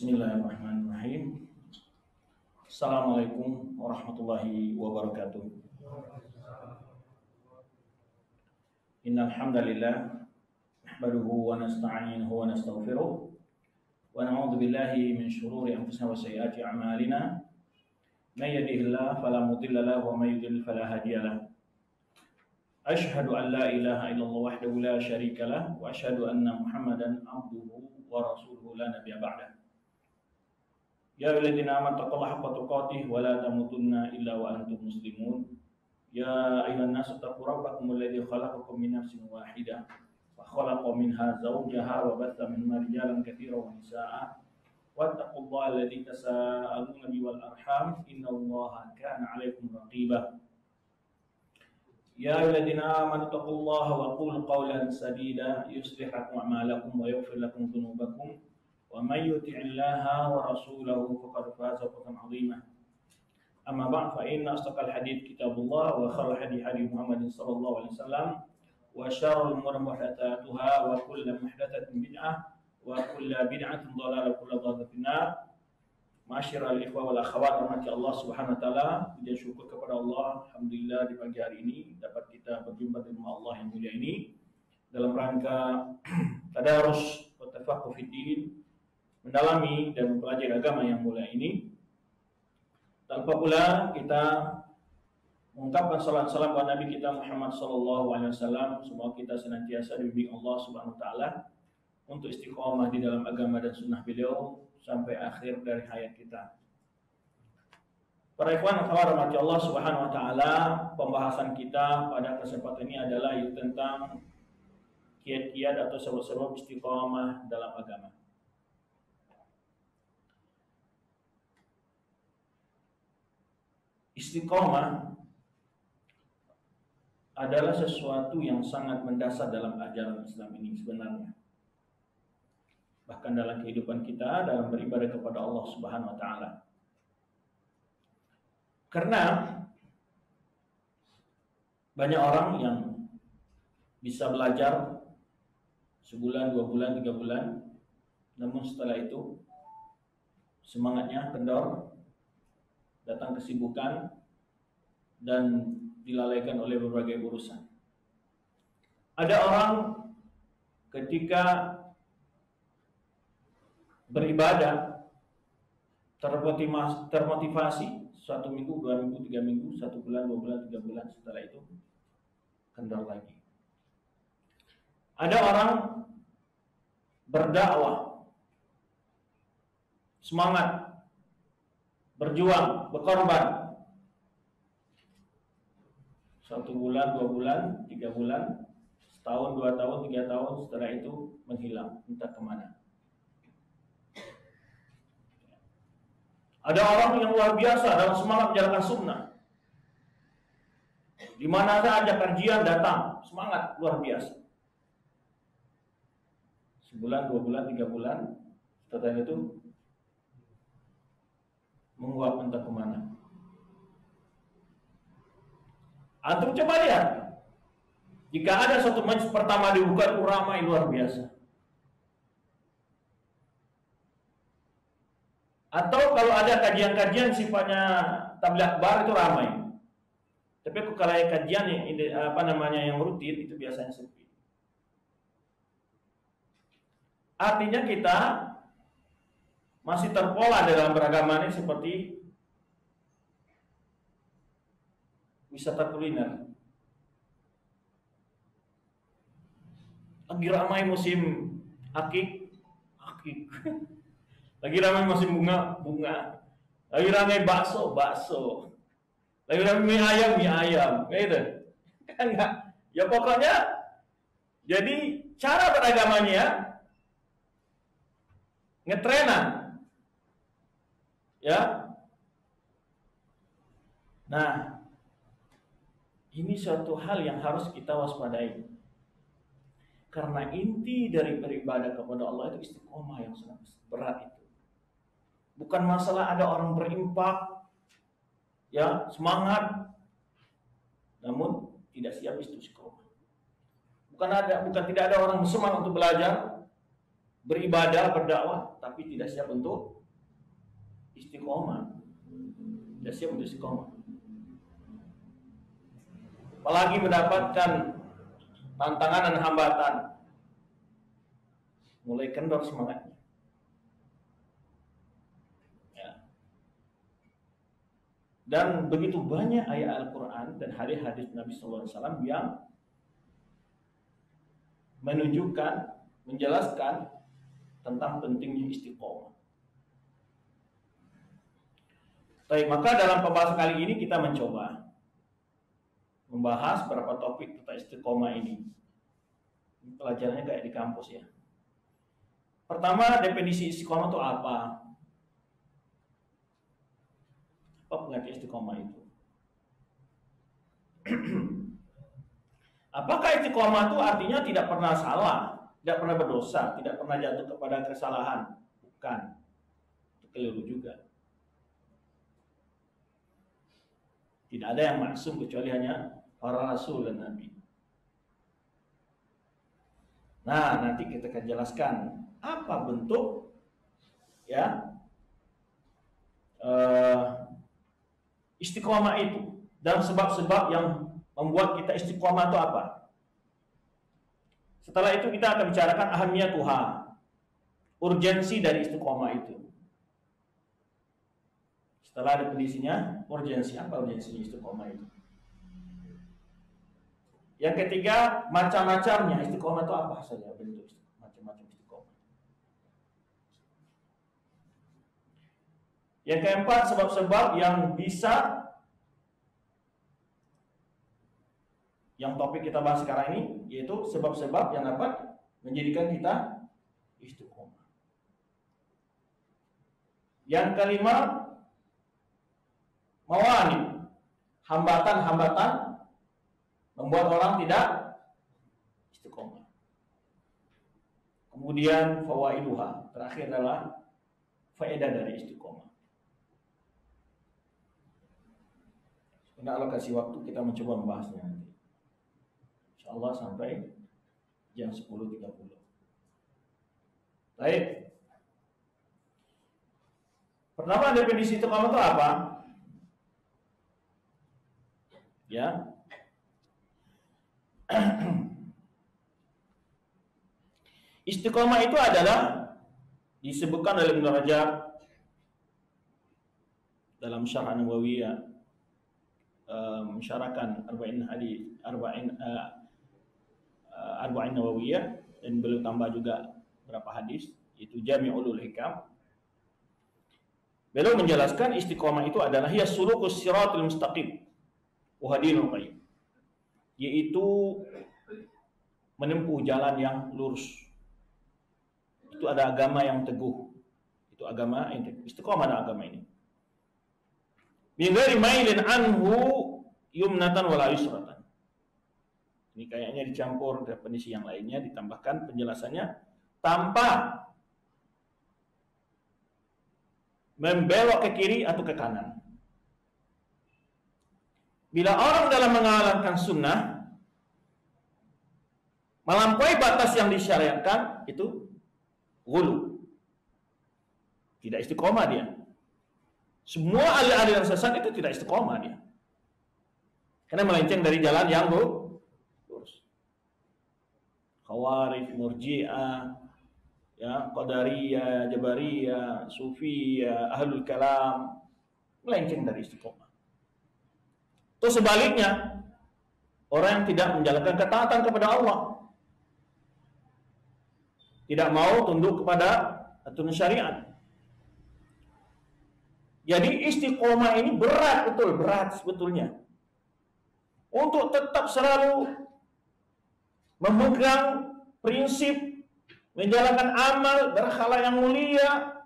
Bismillahirrahmanirrahim. Assalamualaikum warahmatullahi wabarakatuh. Innal hamdalillah nahmaduhu wa nasta'inuhu wa nastaghfiruh wa na'udzu billahi min shururi anfusina wa sayyiati a'malina. May yahdihillahu fala mudilla lahu wa may yudlil fala hadiya lahu. Asyhadu an la ilaha illallah wahdahu la syarika lahu wa asyhadu anna Muhammadan abduhu wa rasuluhu la nabiyya ba'dahu. Ya ayyuhalladzina amanu taqullaha haqqa tuqatih wa la tamutunna illa wa antum muslimun. Ya ayyuhan nasu taqu rabbakumul ladzi khalaqakum min nafsin wahidah wa khalaqa minha zawjaha wa batha minhuma rijalan katsiran wa nisaa'a wattaqullaha alladzi tasaaluna bihi wal arham innallaha kana 'alaikum raqiba. Ya ayyuhalladzina amanu taqullaha wa qulu qawlan sadida yuslih lakum a'malakum wa yaghfir lakum dhunubakum wa may yuti'illaha wa rasulahu faqad faza fawzan 'azima. Amma ba'd, fa inna asdaqal hadits kitabullah wa khairal hadi Muhammadin sallallahu alaihi wasallam wa syarrul umuri muhdatsatuha wa kullu muhdatsatin bid'ah wa kullu bid'atin dhalalah wa kullu dhalalatin nar. Ma'asyiral ikhwah wal akhwat, rahmati Allah Subhanahu wa taala, puji syukur kepada Allah, alhamdulillah di pagi hari ini dapat kita berjumpa di rumah Allah yang mulia ini dalam rangka tadarus wa tafaqquh fid din, mendalami dan mempelajari agama yang mulia ini. Tanpa pula kita mengungkapkan salat salam kepada Nabi kita Muhammad sallallahu alaihi wasallam. Semoga kita senantiasa dibimbing Allah Subhanahu wa taala untuk istiqomah di dalam agama dan sunnah beliau sampai akhir dari hayat kita. Para ikhwan akhwat rahmati Allah Subhanahu wa taala, pembahasan kita pada kesempatan ini adalah tentang kiat-kiat atau sebab-sebab istiqomah dalam agama. Istiqomah adalah sesuatu yang sangat mendasar dalam ajaran Islam ini sebenarnya. Bahkan dalam kehidupan kita, dalam beribadah kepada Allah Subhanahu wa taala. Karena banyak orang yang bisa belajar sebulan, 2 bulan, 3 bulan, namun setelah itu semangatnya kendor, datang kesibukan, dan dilalaikan oleh berbagai urusan. Ada orang ketika beribadah termotivasi 1 minggu, 2 minggu, 3 minggu, 1 bulan, 2 bulan, 3 bulan, setelah itu kendor lagi. Ada orang berdakwah, semangat, berjuang, berkorban 1 bulan, 2 bulan, 3 bulan, setahun, 2 tahun, 3 tahun, setelah itu menghilang, entah kemana. Ada orang yang luar biasa dalam semangat menjalankan sunnah. Di mana saja kajian datang, semangat luar biasa. Sebulan, 2 bulan, 3 bulan, setelah itu menguap entah kemana. Antum coba lihat, jika ada suatu majlis pertama dibuka, ramai luar biasa. Atau kalau ada kajian-kajian sifatnya tabligh akbar itu ramai. Tapi kalau kajian yang rutin itu biasanya sepi. Artinya kita masih terpola dalam beragama ini seperti wisata kuliner. Lagi ramai musim akik. Lagi ramai musim bunga. Lagi ramai bakso. Lagi ramai mie ayam, gitu. Kan enggak? Ya pokoknya jadi cara beragamanya ngetrenan. Ya. Nah, ini suatu hal yang harus kita waspadai. Karena inti dari beribadah kepada Allah itu istiqomah yang sangat berat itu. Bukan masalah ada orang berimpak, ya semangat, namun tidak siap istiqomah. Bukan tidak ada orang bersemangat untuk belajar, beribadah, berdakwah, tapi tidak siap untuk istiqomah. Tidak siap untuk istiqomah. Apalagi mendapatkan tantangan dan hambatan, mulai kendor semangatnya. Ya. Dan begitu banyak ayat Al-Quran dan hadis-hadis Nabi SAW yang menunjukkan, menjelaskan tentang pentingnya istiqomah. Baik, maka dalam pembahasan kali ini kita mencoba membahas beberapa topik tentang istiqomah ini. Pelajarannya kayak di kampus ya. Pertama, definisi istiqomah itu apa? Apa pengertian istiqomah itu? Apakah istiqomah itu artinya tidak pernah salah, tidak pernah berdosa, tidak pernah jatuh kepada kesalahan? Bukan. Itu keliru juga. Tidak ada yang maksum kecuali hanya para rasul dan nabi. Nah, nanti kita akan jelaskan apa bentuk ya istiqomah itu dan sebab-sebab yang membuat kita istiqomah itu apa. Setelah itu kita akan bicarakan ahamiyatuha, urgensi dari istiqomah itu. Setelah definisinya, urgensi, apa urgensinya istiqomah itu? Yang ketiga, macam-macamnya istiqomah itu apa saja bentuk macam-macam istiqomah. Yang keempat, sebab-sebab yang bisa, yang topik kita bahas sekarang ini, yaitu sebab-sebab yang dapat menjadikan kita istiqomah. Yang kelima, mawani, hambatan-hambatan membuat orang tidak istiqomah. Kemudian fawaiduha, terakhir adalah faedah dari istiqomah. Sebenarnya alokasi waktu kita mencoba membahasnya nanti. InsyaAllah sampai jam 10.30. Baik. Pertama, definisi istiqomah itu apa? Ya. Istiqomah itu adalah disebutkan dalam Ibnu Rajab dalam Syarah Nawawiyah, mensyarahkan Arba'in Nawawiyah, dan beliau tambah juga beberapa hadis, yaitu Jami'ul Hikam. Beliau menjelaskan istiqomah itu adalah hiya sulukus siratal mustaqim wa hadinul qayyim, yaitu menempuh jalan yang lurus. Itu ada agama yang teguh. Itu agama yang teguh. Istiqomah ada agama ini. Min ghairi mailin anhu yumnatan wala yusratan. Ini kayaknya dicampur definisi yang lainnya, ditambahkan penjelasannya tanpa membelok ke kiri atau ke kanan. Bila orang dalam mengamalkan sunnah melampaui batas yang disyariatkan, itu ghulu. Tidak istiqomah dia. Semua aliran sesat itu tidak istiqomah dia. Karena melenceng dari jalan yang lurus. Khawarij, Murji'ah, ya, Qadariyah, Jabariyah, Sufiyah, Ahlul Kalam, melenceng dari istiqomah. Atau sebaliknya, orang yang tidak menjalankan ketaatan kepada Allah, tidak mau tunduk kepada aturan syariat. Jadi istiqomah ini berat, betul, berat sebetulnya. Untuk tetap selalu memegang prinsip, menjalankan amal, berkhala yang mulia,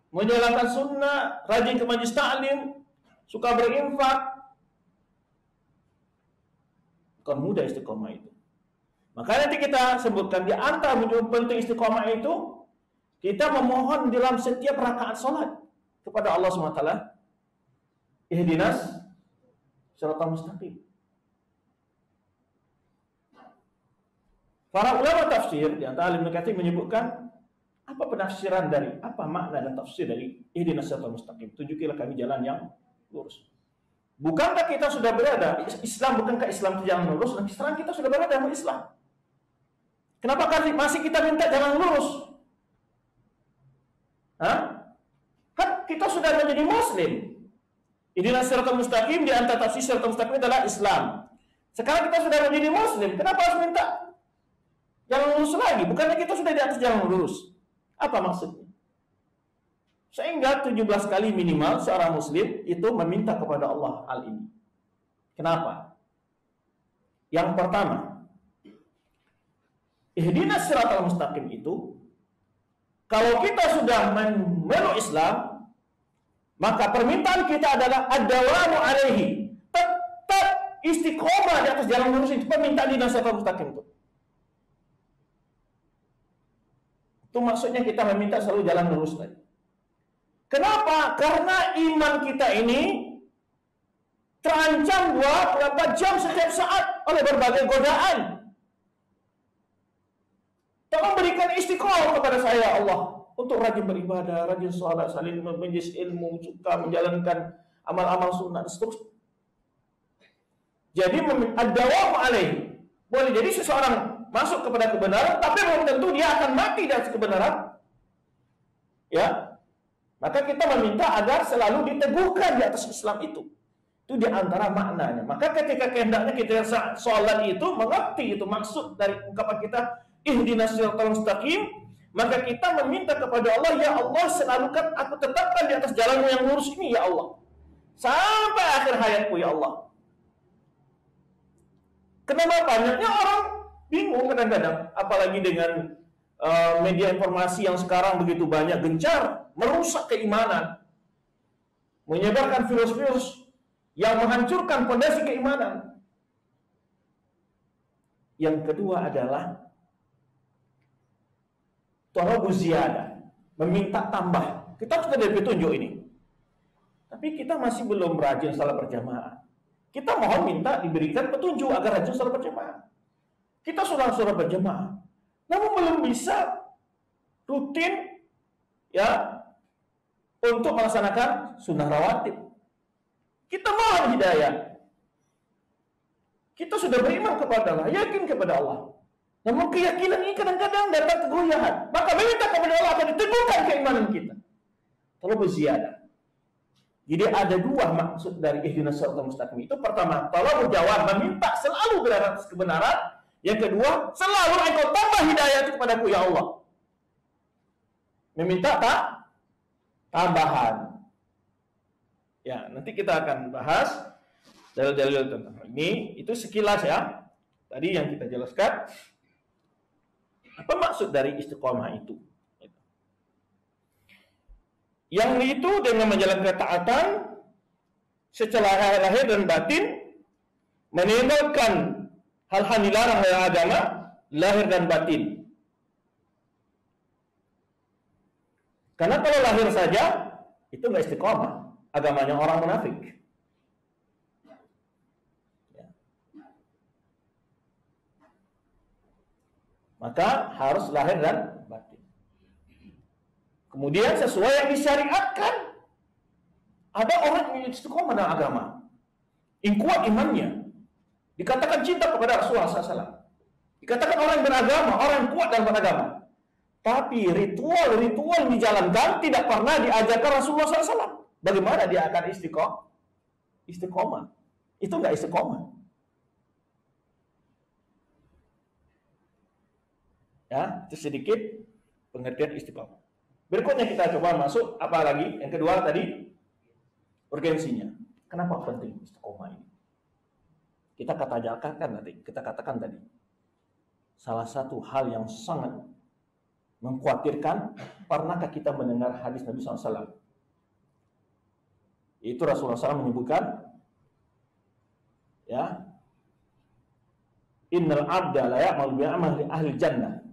menjalankan sunnah, rajin ke majlis taklim, suka berinfak. Bukan mudah istiqomah itu. Maka nanti kita sebutkan di antara penting istiqomah itu, kita memohon dalam setiap rakaat sholat kepada Allah SWT, ihdinas siratal mustaqim. Para ulama tafsir di antara Ibnu Katsir menyebutkan Apa penafsiran dari, apa makna dan tafsir dari ihdinas siratal mustaqim? Tunjukilah kami jalan yang lurus. Bukankah kita sudah berada Islam? Bukankah Islam itu jalan lurus? Dan sekarang kita sudah berada dalam Islam. Kenapa masih kita minta jalan lurus? Hah? Kan kita sudah menjadi Muslim. Ihdinas siratal mustaqim, di antara tafsir siratal mustaqim adalah Islam. Sekarang kita sudah menjadi Muslim. Kenapa harus minta jalan lurus lagi? Bukannya kita sudah di atas jalan lurus? Apa maksudnya? Sehingga 17 kali minimal seorang muslim itu meminta kepada Allah hal ini. Kenapa? Yang pertama, ihdinas siratal mustaqim itu, kalau kita sudah memeluk Islam, maka permintaan kita adalah ad-dawamu alaihi. Tetap istiqomah di atas jalan lurus itu, permintaan ihdinas siratal mustaqim itu. Itu maksudnya kita meminta selalu jalan lurus tadi. Kenapa? Karena iman kita ini terancam 24 jam setiap saat oleh berbagai godaan. Tolong berikan istiqomah kepada saya Allah untuk rajin beribadah, rajin sholat, saling memajlis ilmu, suka menjalankan amal-amal sunnah, dan seterusnya. Jadi ad-dawamu alaihi. Boleh jadi seseorang masuk kepada kebenaran, tapi belum tentu dia akan mati dari kebenaran. Ya, maka kita meminta agar selalu diteguhkan di atas Islam itu. Itu di antara maknanya. Maka ketika kehendaknya kita sholat itu, mengerti itu maksud dari ungkapan kita ihdinas siratal mustaqim, maka kita meminta kepada Allah, ya Allah, selalu kan aku tetapkan di atas jalanmu yang lurus ini, ya Allah, sampai akhir hayatku, ya Allah. Kenapa banyaknya orang bingung kadang-kadang, apalagi dengan media informasi yang sekarang begitu banyak gencar merusak keimanan, menyebarkan virus-virus yang menghancurkan fondasi keimanan. Yang kedua adalah tolabu ziyadah, meminta tambah. Kita sudah ada petunjuk ini, tapi kita masih belum rajin salat berjamaah. Kita mohon minta diberikan petunjuk agar rajin salat berjamaah. Kita sudah berjamaah, namun belum bisa rutin ya untuk melaksanakan sunnah rawatib. Kita mohon hidayah. Kita sudah beriman kepada Allah, yakin kepada Allah. Namun keyakinan ini kadang-kadang datang kegoyahan. Maka meminta kepada Allah akan diteguhkan keimanan kita. Tolong berziyadah. Jadi ada dua maksud dari ihdinas siratal mustaqim itu. Pertama, tolong menjawab, meminta selalu berada atas kebenaran. Yang kedua, selalu engkau tambah hidayah itu kepadaku, ya Allah. Meminta tambahan. Ya, nanti kita akan bahas dalil-dalil tentang ini. Itu sekilas ya. Tadi yang kita jelaskan. Apa maksud dari istiqomah itu? Yang itu dengan menjalankan ketaatan secara lahir dan batin, meninggalkan hal-hal dilarang oleh agama, lahir dan batin. Karena kalau lahir saja, itu nggak istiqomah. Agamanya orang munafik. Ya. Maka harus lahir dan batin. Kemudian sesuai yang disyariatkan. Ada orang yang istiqomah dalam agama. Yang kuat imannya. Dikatakan cinta kepada Rasulullah SAW. Dikatakan orang yang beragama, orang yang kuat dalam beragama. Tapi ritual-ritual yang dijalankan tidak pernah diajarkan Rasulullah SAW. Bagaimana dia akan istiqomah? Itu enggak istiqomah. Ya, itu sedikit pengertian istiqomah. Berikutnya kita coba masuk apa lagi? Yang kedua tadi urgensinya. Kenapa penting istiqomah ini? Kita katakan tadi. Salah satu hal yang sangat mengkhawatirkan, pernahkah kita mendengar hadis Nabi SAW? Itu Rasulullah SAW menyebutkan, ya, innal abda la ya'malu bi amali ahli jannah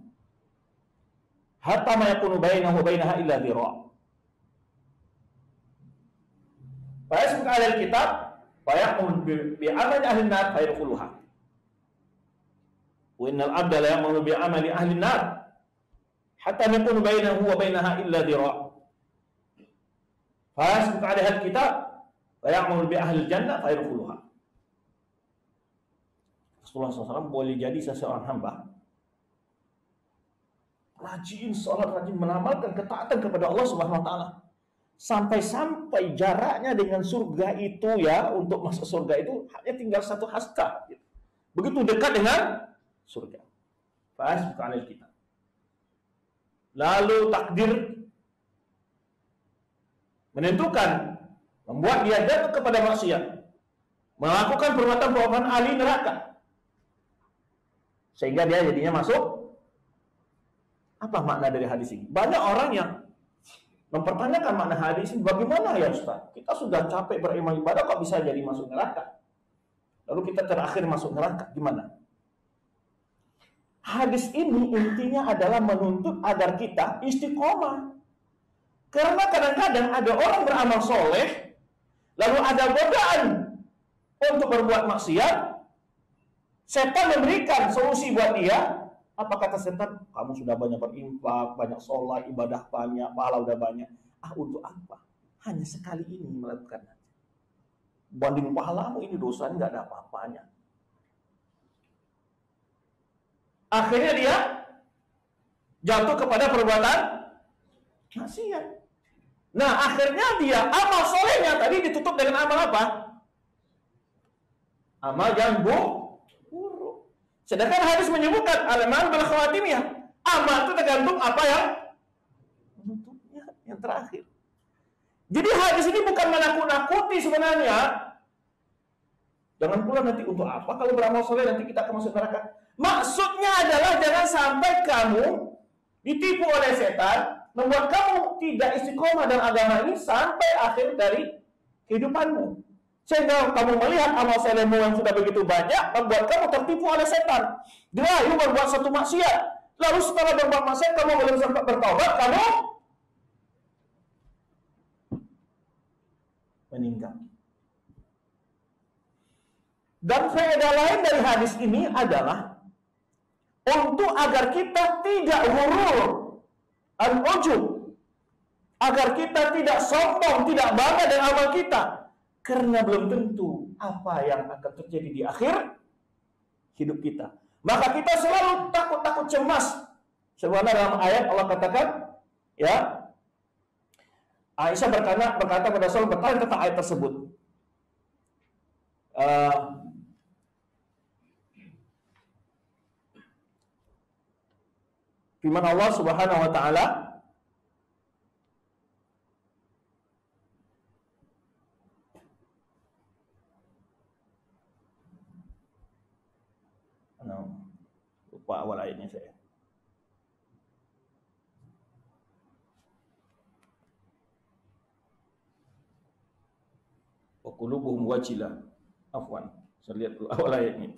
hatta ma yakunu bainahu wa bainaha illa dhira'. Fa yasbiqu 'ala al-kitab fa ya'malu bi amali ahli an-nar fa yadkhuluha. Wa innal abda la ya'malu bi amali ahli an-nar hatta yakun bainahu wa bainaha illa dhira'. Fa yasbiqu 'alaiha al-kitab wa ya'muru bi ahli al-jannah fa yadkhuluha. Rasulullah SAW boleh jadi seseorang hamba rajin salat, rajin mengamalkan ketaatan kepada Allah Subhanahu wa taala. Sampai-sampai jaraknya dengan surga itu ya, untuk masuk surga itu hanya tinggal satu hasta. Begitu dekat dengan surga. Fa'asbiqu 'alal kitab. Lalu takdir menentukan, membuat dia jatuh kepada maksiat, melakukan perbuatan-perbuatan ahli neraka, sehingga dia jadinya masuk. Apa makna dari hadis ini? Banyak orang yang mempertanyakan makna hadis ini. Bagaimana ya Ustaz? Kita sudah capek beramal ibadah kok bisa jadi masuk neraka? Lalu kita terakhir masuk neraka, gimana? Hadis ini intinya adalah menuntut agar kita istiqomah. Karena kadang-kadang ada orang beramal soleh, lalu ada godaan untuk berbuat maksiat, setan memberikan solusi buat dia. Apa kata setan? Kamu sudah banyak berinfak, banyak sholat, ibadah banyak, pahala udah banyak. Untuk apa? Hanya sekali ini melakukan. Banding pahalamu ini dosa nggak ada apa-apanya. Akhirnya dia jatuh kepada perbuatan maksiat. Nah, akhirnya dia amal solehnya tadi ditutup dengan amal apa? Amal yang buruk. Sedangkan hadis menyebutkan al-amal bil khawatimiyah. Amal itu tergantung apa yang menutupnya, yang terakhir. Jadi hadis ini bukan menakut-nakuti sebenarnya. Jangan pula nanti untuk apa kalau beramal soleh nanti kita akan masuk neraka. Maksudnya adalah jangan sampai kamu ditipu oleh setan, membuat kamu tidak istiqomah dalam agama ini sampai akhir dari kehidupanmu. Sehingga kamu melihat amal solehmu yang sudah begitu banyak, membuat kamu tertipu oleh setan. Dirayu berbuat satu maksiat. Lalu setelah berbuat maksiat, kamu belum sempat bertobat, kamu meninggal. Dan faedah lain dari hadis ini adalah untuk agar kita tidak ghurur, al-ujub, agar kita tidak sombong, tidak bangga dengan amal kita. Karena belum tentu apa yang akan terjadi di akhir hidup kita. Maka kita selalu takut-takut cemas. Sebenarnya dalam ayat Allah katakan, ya, Aisyah berkata pada Rasul bertanya tentang ayat tersebut. Firman Allah Subhanahu wa taala, lupa awal ayatnya saya. Wa qulubuhum wajilah. Afwan, saya lihat dulu awal ayatnya.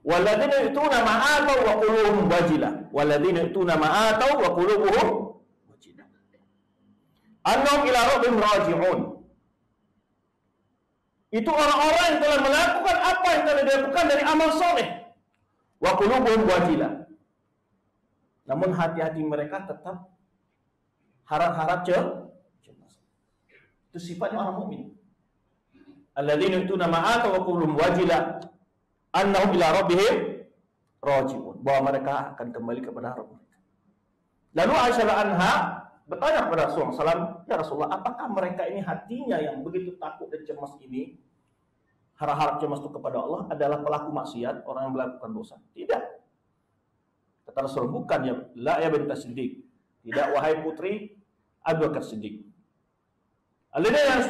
Walladzina yu'tuna ma atau wa qulubuhum wajilah. Walladzina yu'tuna ma atau wa qulubuhum wajilah. Annahum ila rabbihim raji'un. Itu orang-orang yang telah melakukan apa yang telah dilakukan dari amal soleh. Wa qulubuhum wajilah. Namun hati-hati mereka tetap harap-harap cemas. Itu sifatnya orang mukmin. Alladzina yu'tuna ma atau wa qulubuhum wajilah. Annahum ila rabbihim raji'un, bahwa mereka akan kembali kepada Rabb mereka. Lalu Aisyah anha bertanya kepada Rasulullah SAW, ya Rasulullah, apakah mereka ini hatinya yang begitu takut dan cemas ini, harap-harap cemas itu kepada Allah, adalah pelaku maksiat, orang yang melakukan dosa? Tidak. Kata Rasul, bukan ya, la ya bintas Siddiq. Tidak, wahai putri Abu Bakar Siddiq. Alladzina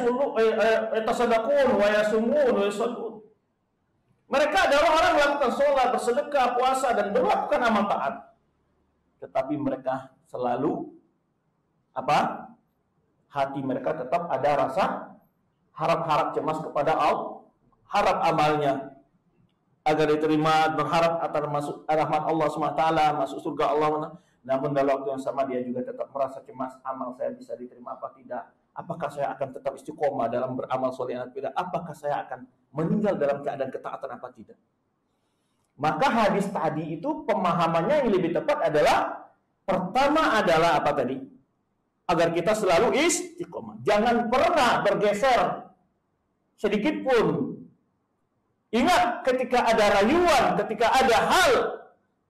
yatasaddaqun wa yasumun wa yusallun. Mereka adalah orang yang melakukan sholat, bersedekah, puasa, dan melakukan amal taat. Tetapi mereka selalu apa? Hati mereka tetap ada rasa harap-harap cemas kepada Allah, harap amalnya agar diterima, berharap agar masuk rahmat Allah SWT, masuk surga Allah. Namun dalam waktu yang sama dia juga tetap merasa cemas, amal saya bisa diterima apa tidak? Apakah saya akan tetap istiqomah dalam beramal soleh atau tidak? Apakah saya akan meninggal dalam keadaan ketaatan apa tidak? Maka hadis tadi itu pemahamannya yang lebih tepat adalah, pertama adalah apa tadi? Agar kita selalu istiqomah. Jangan pernah bergeser sedikit pun. Ingat, ketika ada rayuan, ketika ada hal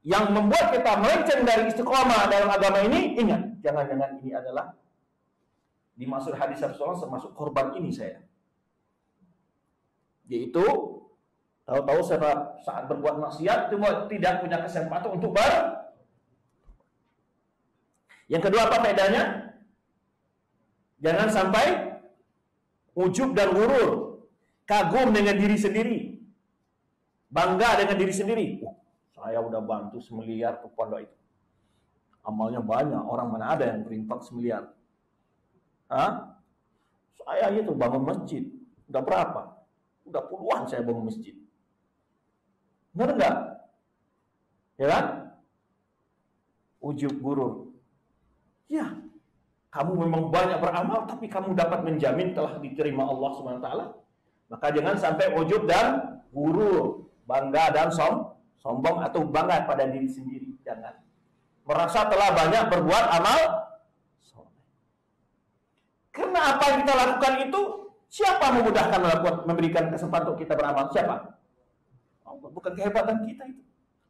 yang membuat kita melenceng dari istiqomah dalam agama ini, ingat, jangan-jangan ini adalah dimaksud hadis Rasulullah termasuk korban ini saya. Yaitu tahu-tahu saat berbuat maksiat tidak punya kesempatan untuk Yang kedua apa faedahnya? Jangan sampai ujub dan gurur, kagum dengan diri sendiri, bangga dengan diri sendiri. Saya udah bantu 1 miliar ke pondok itu. Amalnya banyak, orang mana ada yang berinfak 1 miliar? Hah? Saya itu bangun masjid. Udah berapa? Udah puluhan saya bangun masjid. Benar enggak? Ya kan? Ujub gurur. Ya, kamu memang banyak beramal, tapi kamu dapat menjamin telah diterima Allah SWT. Maka jangan sampai ujub dan gurur, bangga dan sombong atau bangga pada diri sendiri. Jangan merasa telah banyak berbuat amal soleh. Karena apa yang kita lakukan itu, siapa memudahkan memberikan kesempatan untuk kita beramal? Siapa? Allah. Bukan kehebatan kita itu.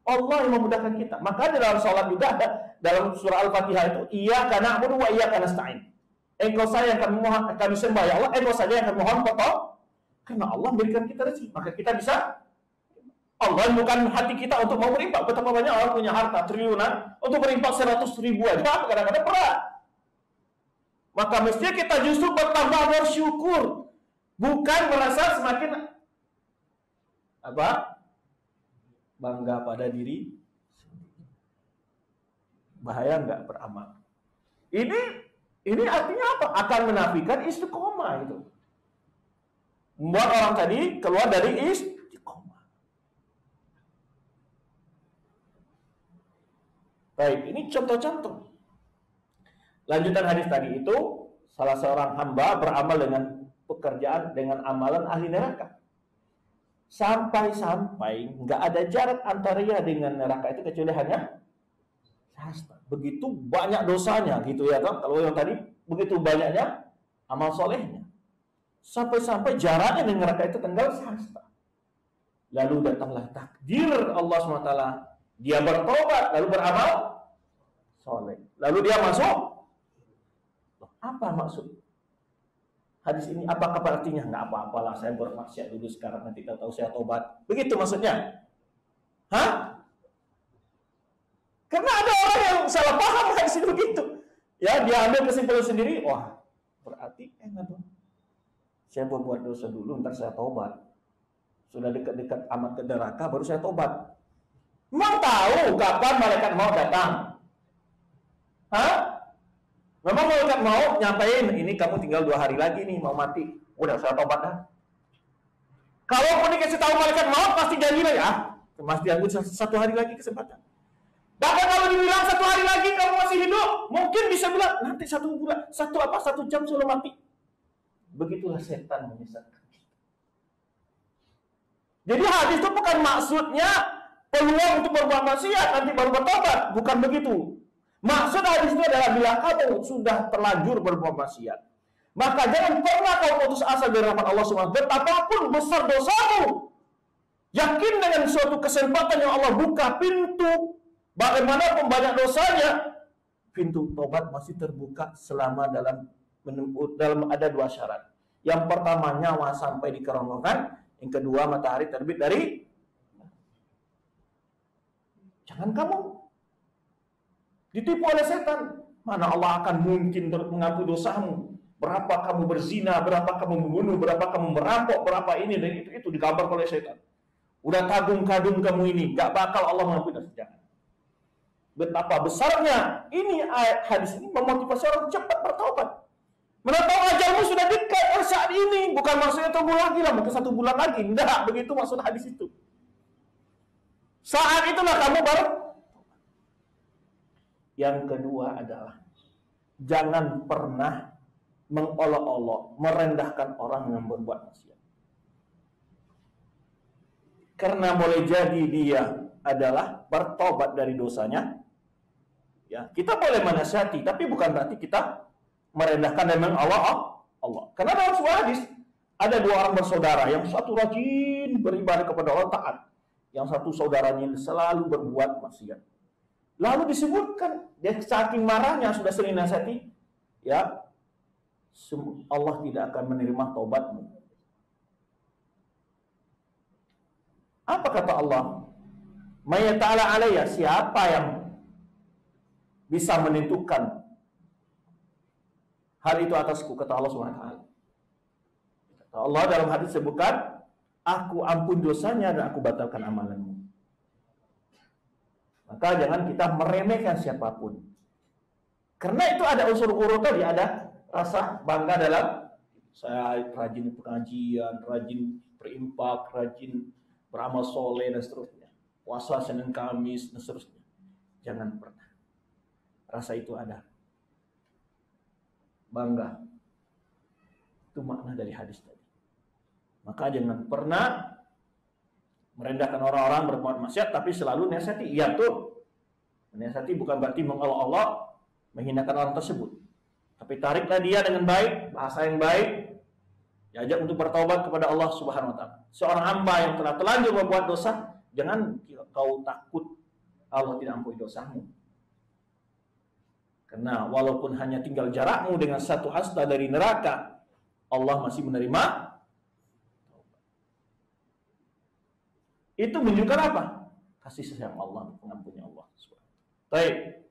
Allah yang memudahkan kita. Maka dalam sholat juga ada, dalam surah Al-Fatihah itu, iyyaka na'budu wa iyyaka nasta'in. Engkau saja yang kami sembah ya Allah, engkau saja yang kami mohon potong. Karena Allah memberikan kita rezeki, maka kita bisa. Allah bukan hati kita untuk mau berinfak. Betapa banyak orang punya harta triliunan, untuk berinfak 100.000 aja kadang-kadang berat. Maka mestinya kita justru bertambah bersyukur, bukan merasa semakin bangga pada diri. Bahaya nggak beramal. Ini artinya apa? Akan menafikan istiqomah itu. Membuat orang tadi keluar dari istiqomah. Baik, ini contoh-contoh. Lanjutan hadis tadi itu, salah seorang hamba beramal dengan pekerjaan, dengan amalan ahli neraka. Sampai-sampai nggak ada jarak antara dia dengan neraka itu kecuali hanya sehasta. Begitu banyak dosanya gitu ya toh. Kalau yang tadi begitu banyaknya amal solehnya. Sampai-sampai jaraknya dengan neraka itu tinggal sehasta. Lalu datanglah takdir Allah SWT. Dia bertobat lalu beramal soleh. Lalu dia masuk. Apa maksud hadis ini? Apakah artinya? Nggak apa-apalah, saya bermaksiat dulu sekarang, nanti tahu saya tobat. Begitu maksudnya? Hah? Karena ada orang yang salah paham hadis itu begitu. Ya, dia ambil kesimpulan sendiri. Wah, berarti enak dong. Saya berbuat dosa dulu, ntar saya tobat. Sudah dekat-dekat amat ke neraka, baru saya tobat. Memang tahu kapan malaikat mau datang? Hah? Memang malaikat mau nyampein, ini kamu tinggal 2 hari lagi nih, mau mati. Udah, saya tobat dah. Kalaupun dikasih tahu malaikat mau, pasti janji lah ya. Pasti janji 1 hari lagi kesempatan. Bahkan kalau dibilang 1 hari lagi kamu masih hidup, mungkin bisa bilang, nanti 1 bulan, 1 jam sebelum mati. Begitulah setan menyesatkan. Jadi hadis itu bukan maksudnya peluang untuk berbuat maksiat nanti baru bertobat, bukan begitu. Maksud hadis itu adalah bila kamu sudah terlanjur berbuat maksiat, maka jangan pernah kau putus asa dari rahmat Allah SWT. Betapapun besar dosamu, yakin dengan suatu kesempatan yang Allah buka pintu, bagaimanapun banyak dosanya, pintu tobat masih terbuka selama dalam ada 2 syarat. Yang pertama, nyawa sampai di kerongkongan. Yang kedua, matahari terbit dari. Jangan kamu ditipu oleh setan. Mana Allah akan mungkin mengaku dosamu. Berapa kamu berzina, berapa kamu membunuh, berapa kamu merampok, berapa ini dan itu digambar oleh setan. Udah kagum-kagum kamu ini, gak bakal Allah mengampuni dosa. Jangan. Betapa besarnya ini hadis ini memotivasi orang cepat bertobat. Menatau ajalmu sudah dekat saat ini, bukan maksudnya tunggu lagi lah, mungkin 1 bulan lagi. Enggak, begitu maksud hadis itu. Saat itulah kamu baru. Yang kedua adalah jangan pernah mengolok-olok, merendahkan orang yang berbuat maksiat. Karena boleh jadi dia adalah bertobat dari dosanya. Ya, kita boleh menasihati, tapi bukan berarti kita merendahkan dan Allah. Karena dalam sebuah hadis ada dua orang bersaudara, yang satu rajin beribadah kepada Allah taat, yang satu saudaranya selalu berbuat maksiat. Lalu disebutkan dia saking marahnya sudah sering nasihati, ya Allah tidak akan menerima taubatmu. Apa kata Allah? May ta'ala alayya, siapa yang bisa menentukan hal itu atasku, kata Allah Subhanahu wa taala. Kata Allah dalam hadis sebutkan, aku ampun dosanya dan aku batalkan amalanmu. Maka jangan kita meremehkan siapapun. Karena itu ada unsur guru tadi, ada rasa bangga dalam saya rajin pengajian, rajin berinfak, rajin beramal soleh dan seterusnya. Puasa Senin Kamis dan seterusnya. Jangan pernah. Rasa itu ada. Bangga. Itu makna dari hadis tadi. Maka jangan pernah merendahkan orang-orang berbuat maksiat, tapi selalu nasihati. Iya tuh. Menasihati bukan berarti mengolok-olok, menghinakan orang tersebut. Tapi tariklah dia dengan baik, bahasa yang baik, diajak untuk bertaubat kepada Allah Subhanahu wa taala. Seorang hamba yang telah terlanjur membuat dosa, jangan kau takut Allah tidak ampuni dosamu. Karena walaupun hanya tinggal jarakmu dengan satu hasta dari neraka, Allah masih menerima. Itu menunjukkan apa? Kasih sayang Allah, pengampunnya Allah. Baik.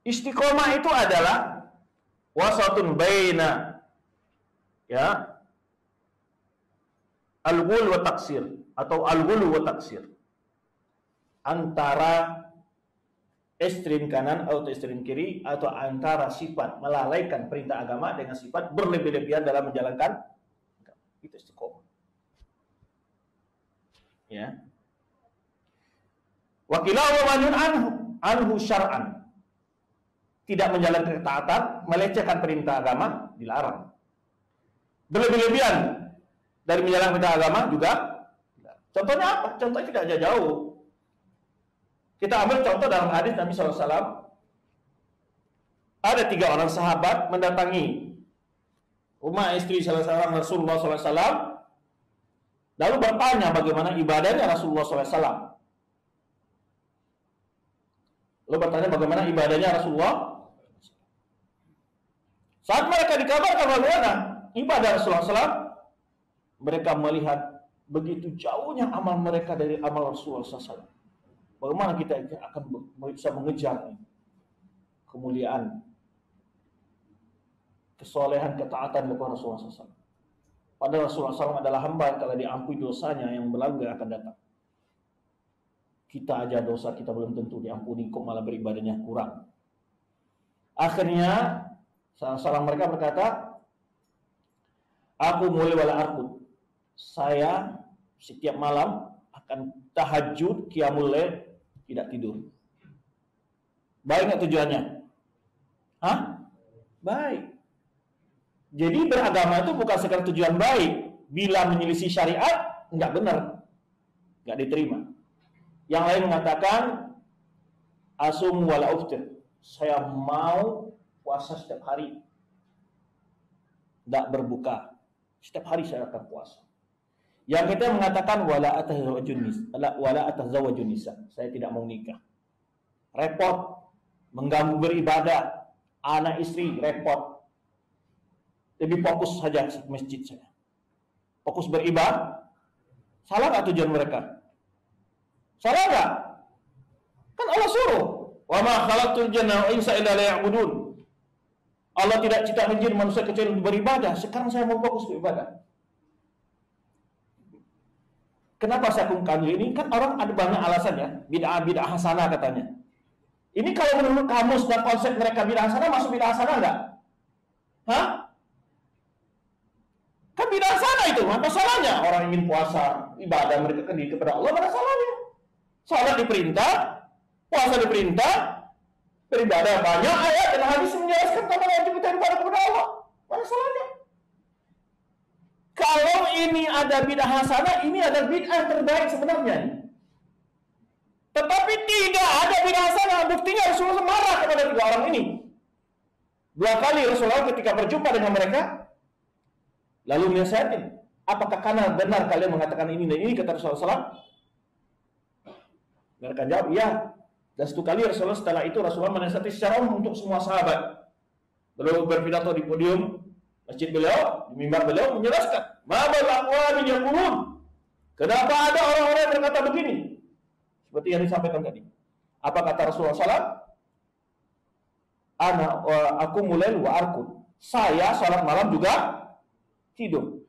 Istiqomah itu adalah wasatun baina, ya, al-ghul wa taksir atau al-ghulu wa taksir, antara ekstrem kanan atau ekstrem kiri, atau antara sifat melalaikan perintah agama dengan sifat berlebih-lebihan dalam menjalankan. Itu istiqomah. Ya. Wa kilahu manun anhu syar'an. Tidak menjalankan ketaatan, melecehkan perintah agama, dilarang. Berlebih-lebihan dari menjalankan perintah agama juga. Contohnya apa? Contohnya tidak jauh. Kita ambil contoh dalam hadis Nabi SAW. Ada 3 orang sahabat mendatangi rumah istri salah seorang Rasulullah SAW, lalu bertanya bagaimana ibadahnya Rasulullah SAW. Saat mereka dikabarkan bagaimana ibadah Rasulullah SAW, mereka melihat begitu jauhnya amal mereka dari amal Rasulullah SAW. Bagaimana kita akan bisa mengejar kemuliaan, kesolehan, ketaatan kepada Rasulullah SAW. Padahal Rasulullah SAW adalah hamba yang telah diampuni dosanya yang berlalu dan akan datang. Kita aja dosa kita belum tentu diampuni, kok malah beribadahnya kurang. Akhirnya salah seorang mereka berkata, aku mulai wala arkut. Saya setiap malam akan tahajud, qiyamul lail, tidak tidur. Baik nggak tujuannya? Hah? Baik. Jadi beragama itu bukan sekedar tujuan baik. Bila menyelisih syariat, nggak benar, nggak diterima. Yang lain mengatakan, asum wala uftir. Saya mau puasa setiap hari, tidak berbuka. Setiap hari saya akan puasa. Yang kita mengatakan wala atazawwajun nisa. Saya tidak mau nikah. Repot, mengganggu beribadah, anak istri repot. Lebih fokus saja ke masjid saya. Fokus beribadah. Salah nggak tujuan mereka? Salah nggak? Kan Allah suruh, wa ma khalaqtul jinna wal insa illa liya'budun. Allah tidak ciptakan jin manusia kecuali untuk beribadah. Sekarang saya mau fokus beribadah. Kenapa saya ungkapkan ini? Kan orang ada banyak alasan ya, bid'ah hasanah katanya. Ini kalau menurut kamus dan konsep mereka bid'ah hasanah, masuk bid'ah hasanah enggak? Hah? Kan bid'ah hasanah itu, apa salahnya? Orang ingin puasa, ibadah mereka kepada Allah, mana salahnya? Salat diperintah, puasa diperintah, beribadah banyak ayat dan hadis menjelaskan tentang wajib kita ibadah kepada Allah. Mana salahnya? Kalau ini ada bid'ah hasanah, ini ada bid'ah terbaik sebenarnya. Tetapi tidak ada bid'ah hasanah. Buktinya Rasulullah marah kepada 3 orang ini. 2 kali Rasulullah ketika berjumpa dengan mereka, lalu menasihatin, apakah karena benar kalian mengatakan ini dan ini, kata Rasulullah SAW? Mereka jawab, iya. Dan 1 kali Rasulullah setelah itu Rasulullah menasihati secara umum untuk semua sahabat. Beliau berpidato di podium masjid beliau, di mimbar beliau menjelaskan, "Mabal aqwamin yaqulun." Kenapa ada orang-orang yang berkata begini? Seperti yang disampaikan tadi. Apa kata Rasulullah SAW? Aku mulai wa arkun. Saya salat malam juga tidur.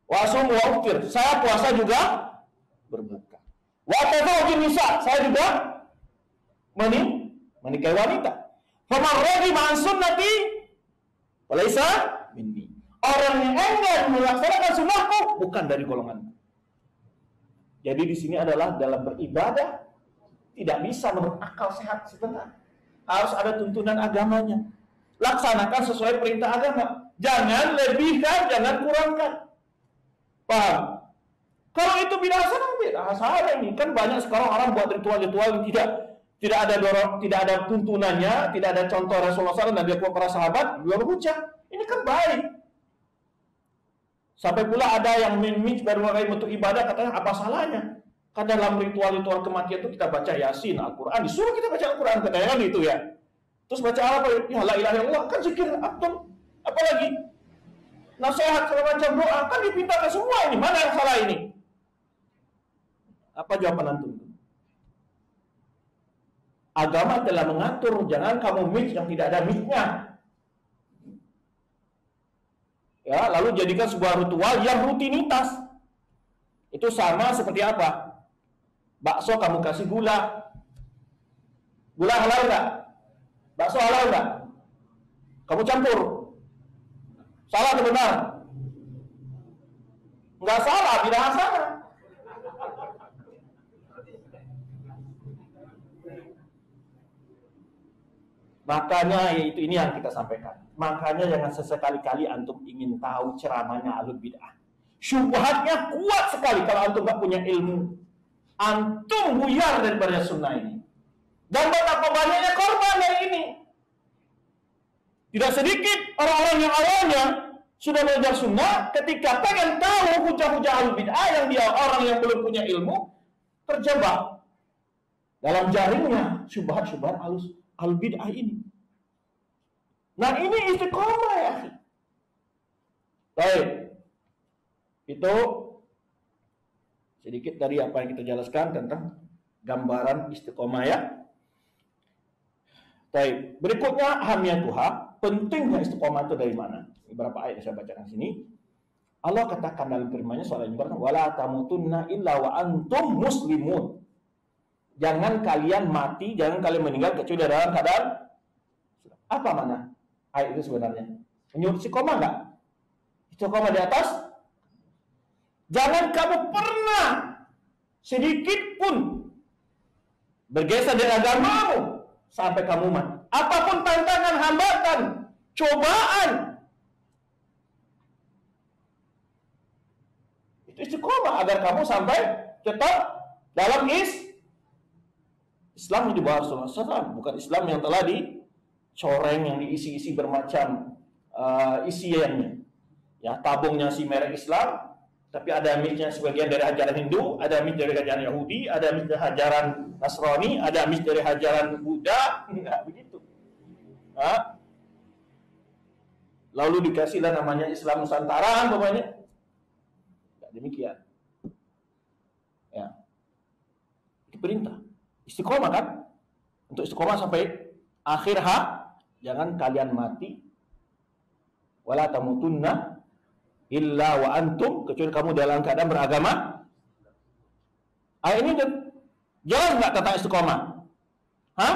Wa asum wa uftir. Saya puasa juga berbuka. Wa tazawwajun nisa. Saya juga menikahi wanita. Faman raghiba an sunnati falaysa minni. Orang yang enggan melaksanakan sunnahku bukan dari golonganku. Jadi di sini adalah dalam beribadah tidak bisa menurut akal sehat sebentar. Harus ada tuntunan agamanya. Laksanakan sesuai perintah agama. Jangan lebihkan, jangan kurangkan. Paham? Kalau itu bid'ah hasanah ini kan banyak sekarang orang buat ritual-ritual yang tidak ada tuntunannya, tidak ada contoh Rasulullah SAW dan dia para sahabat, dia berucap. Ini kan baik. Sampai pula ada yang berbagai bentuk ibadah, katanya apa salahnya? Kan dalam ritual-ritual kematian itu kita baca Yasin, Al-Quran, disuruh kita baca Al-Quran, katanya kan itu ya. Terus baca apa? Ya la ilaha illallah, kan zikir abdul. Apalagi nasihat segala macam doa, kan dipintakan semua ini. Mana yang salah ini? Apa jawaban antum? Agama telah mengatur, jangan kamu mix yang tidak ada mix-nya. Ya, lalu jadikan sebuah ritual yang rutinitas. Itu sama seperti apa? Bakso kamu kasih gula. Gula halal enggak? Bakso halal enggak? Kamu campur. Salah atau benar? Enggak salah, bid'ah hasanah. Makanya yaitu ini yang kita sampaikan. Makanya jangan sesekali-kali antum ingin tahu ceramahnya ahlul bid'ah. Syubhatnya kuat sekali kalau antum gak punya ilmu. Antum buyar daripada sunnah ini. Dan betapa banyaknya korban dari ini. Tidak sedikit orang-orang yang awalnya sudah belajar sunnah, ketika pengen tahu hujah-hujah ahlul bid'ah yang dia orang yang belum punya ilmu, terjebak dalam jaringnya syubhat-syubhat ahlul bid'ah ini. Nah ini istiqomah ya. Baik. Itu sedikit dari apa yang kita jelaskan tentang gambaran istiqomah ya. Baik. Berikutnya hamiyatuha, pentingnya istiqomah itu dari mana? Beberapa ayat yang saya bacakan sini. Allah katakan dalam firman-Nya soal ibarat wala tamutunna illa wa antum muslimun. Jangan kalian mati, jangan kalian meninggal kecuali dalam keadaan apa mana? Ayat itu sebenarnya menyuruh istiqomah enggak? Istiqomah di atas. Jangan kamu pernah sedikit pun bergeser dari agamamu sampai kamu mati. Apapun tantangan, hambatan, cobaan, itu istiqomah agar kamu sampai tetap dalam Islam yang dibawa Rasulullah SAW, bukan Islam yang telah dicoreng, yang diisi-isi bermacam isiannya. Ya, tabungnya si merek Islam, tapi ada mixnya sebagian dari ajaran Hindu, ada mix dari ajaran Yahudi, ada mix dari ajaran Nasrani, ada mix dari ajaran Buddha, enggak begitu. Nah, lalu dikasihlah namanya Islam Nusantara, umpamanya. Enggak demikian. Ya. Itu perintah. Istiqomah kan? Untuk istiqomah sampai akhir jangan kalian mati. Wala tamutunna illa wa antum, kecuali kamu dalam keadaan beragama Ini jelas nggak tentang istiqomah? Hah?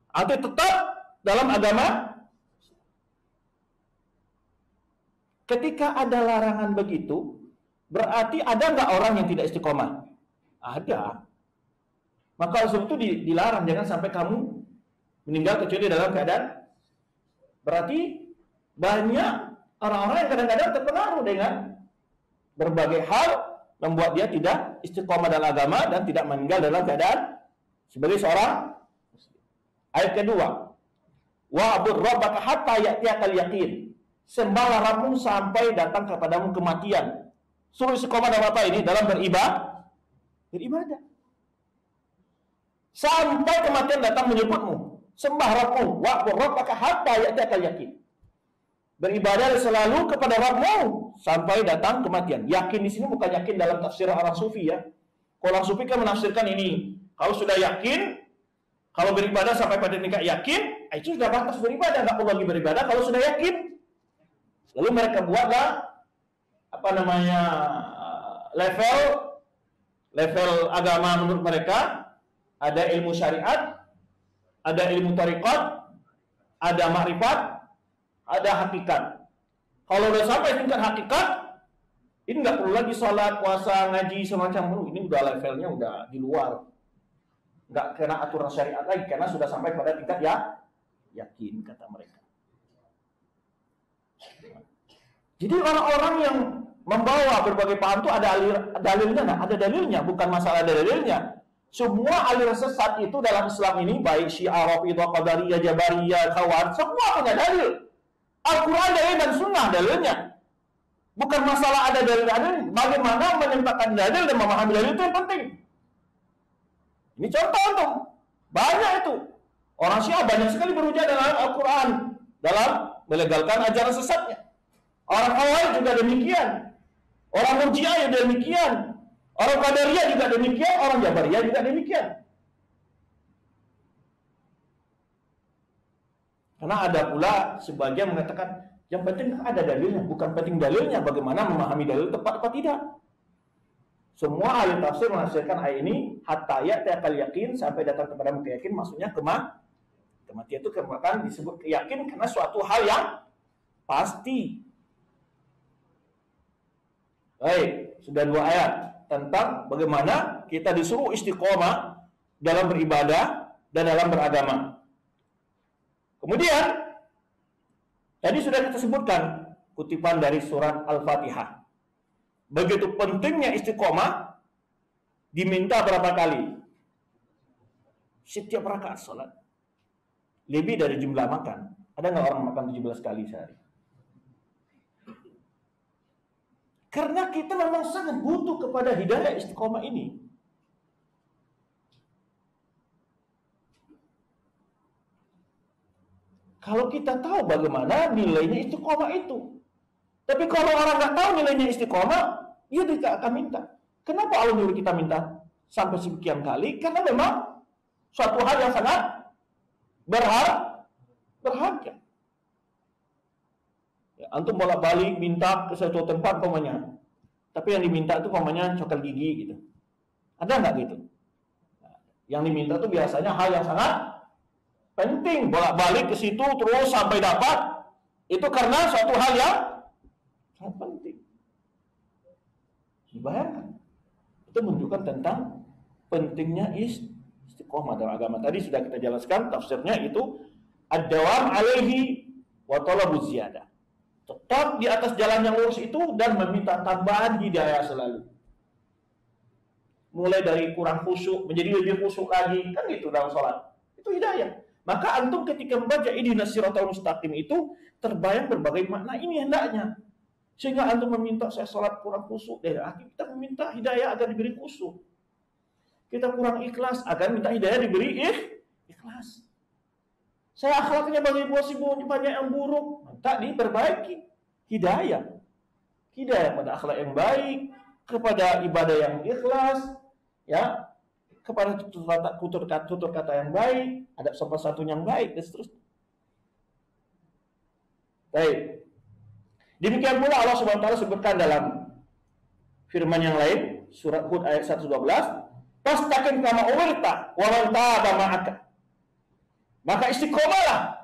Atau tetap dalam agama? Ketika ada larangan begitu, berarti ada nggak orang yang tidak istiqomah? Ada. Maka oleh itu dilarang, jangan sampai kamu meninggal kecuali dalam keadaan. Berarti banyak orang-orang yang kadang-kadang terpengaruh dengan berbagai hal membuat dia tidak istiqomah dalam agama dan tidak meninggal dalam keadaan sebagai seorang muslim. Ayat kedua, wa'bud rabbaka hatta ya'tiyakal yaqin. Sembahlah Rabbmu sampai datang kepadamu kematian. Suruh istiqomah dalam apa ini? Dalam beribadah. Sampai kematian datang menyebutmu. Sembah Rabbmu, wa'bud rabbaka hatta ya'tiyakal yaqin. Beribadah selalu kepada Rabbmu sampai datang kematian. Yakin di sini bukan yakin dalam tafsir orang sufi ya. Kalau orang sufi kan menafsirkan ini. Kalau sudah yakin, kalau beribadah sampai pada tingkat yakin, itu sudah batas beribadah, nggak perlu lagi beribadah kalau sudah yakin. Lalu mereka buatlah level agama menurut mereka. Ada ilmu syariat, ada ilmu tariqat, ada ma'rifat, ada hakikat. Kalau udah sampai tingkat hakikat, ini nggak perlu lagi sholat, puasa, ngaji semacam itu. Ini udah levelnya udah di luar, nggak kena aturan syariat lagi karena sudah sampai pada tingkat yakin kata mereka. Jadi orang-orang yang membawa berbagai paham itu ada dalilnya, ada dalilnya, bukan masalah ada dalilnya. Semua aliran sesat itu dalam Islam ini, baik Syiah, Rafidhah, Qadariyah, Jabariyah, Khawarij, semua punya dalil. Al-Quran dalil dan Sunnah dalilnya. Bukan masalah ada dalil. Bagaimana menempatkan dalil dan memahami dalil itu yang penting. Ini contoh tuh. Banyak itu. Orang Syiah banyak sekali berhujah dalam Al-Quran dalam melegalkan ajaran sesatnya. Orang Khawarij juga demikian. Orang Murji'ah juga demikian. Orang Qadariyah juga demikian. Orang Jabariyah juga demikian. Karena ada pula sebagian mengatakan yang penting ada dalilnya, bukan penting dalilnya, bagaimana memahami dalil tepat atau tidak. Semua ahli tafsir menafsirkan ayat ini hatta ya'tiyakal yaqin, sampai datang kepadamu keyakinan, maksudnya kematian itu kan disebut keyakinan karena suatu hal yang pasti. Baik, sudah 2 ayat tentang bagaimana kita disuruh istiqomah dalam beribadah dan dalam beragama. Kemudian tadi sudah kita sebutkan kutipan dari surat Al-Fatihah. Begitu pentingnya istiqomah, diminta berapa kali? Setiap rakaat salat. Lebih dari jumlah makan. Ada nggak orang makan 17 kali sehari? Karena kita memang sangat butuh kepada hidayah istiqomah ini. Kalau kita tahu bagaimana nilainya istiqomah itu. Tapi kalau orang nggak tahu nilainya istiqomah, dia tidak akan minta. Kenapa Allah nyuruh kita minta sampai sekian kali? Karena memang suatu hal yang sangat berharga. Ya, antum bolak-balik minta ke suatu tempat pokoknya. Tapi yang diminta itu pokoknya coklat gigi gitu. Ada nggak gitu? Nah, yang diminta itu biasanya hal yang sangat penting, bolak-balik ke situ terus sampai dapat, itu karena suatu hal yang sangat penting. Dibayangkan. Itu menunjukkan tentang pentingnya istiqomah dalam agama. Tadi sudah kita jelaskan tafsirnya itu ad-dawam alaihi wa talabuz ziyadah. Tetap di atas jalan yang lurus itu dan meminta tambahan hidayah selalu. Mulai dari kurang khusyuk menjadi lebih khusyuk lagi, kan gitu dalam sholat. Itu hidayah. Maka antum ketika membaca ihdinas siratal mustaqim itu terbayang berbagai makna ini hendaknya. Sehingga antum meminta saya sholat kurang khusyuk, kita meminta hidayah agar diberi khusyuk. Kita kurang ikhlas agar minta hidayah diberi ikhlas. Saya akhlaknya banyak yang buruk, minta diperbaiki. Hidayah pada akhlak yang baik, kepada ibadah yang ikhlas, ya, kepada tutur kata yang baik, adab sopan santun yang baik, dan seterusnya. Baik. Demikian pula Allah Subhanahu wa taala sebutkan dalam firman yang lain, surat Hud ayat 112, Fastaqim kama umirta wa man taba ma'aka. Maka istiqomahlah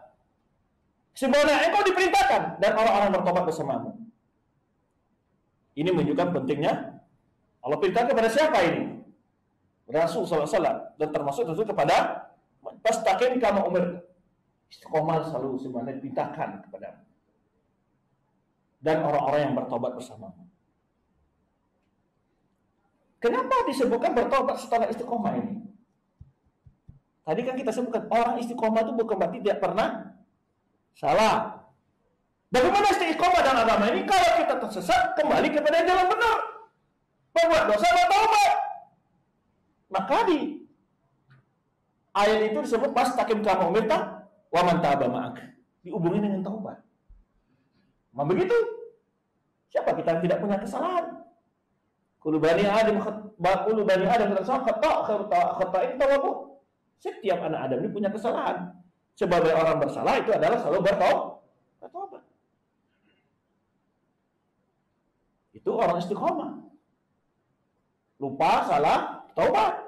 sebagaimana engkau diperintahkan dan orang-orang bertobat bersamamu. Ini menunjukkan pentingnya Allah perintahkan kepada siapa ini? Rasul SAW, dan termasuk tentu kepada fastaqim kama umirta. Istiqomah selalu sebagaimana diperintahkan kepadamu. Dan orang-orang yang bertobat bersamamu. Kenapa disebutkan bertobat setelah istiqomah ini? Tadi kan kita sebutkan orang istiqomah itu bukan berarti tidak pernah salah. Bagaimana istiqomah dalam agama ini? Kalau kita tersesat, kembali kepada jalan benar. Berbuat dosa, bertaubat. Maka di ayat itu disebut fastaqim kama umirta wa man taba ma'ak. Dihubungi dengan taubat. Memang begitu. Siapa kita yang tidak punya kesalahan? Kullu bani Adam khata'in tawabu. Setiap anak Adam ini punya kesalahan. Sebagai orang bersalah itu adalah selalu bertaubat. Itu orang istiqomah. Lupa, salah, taubat.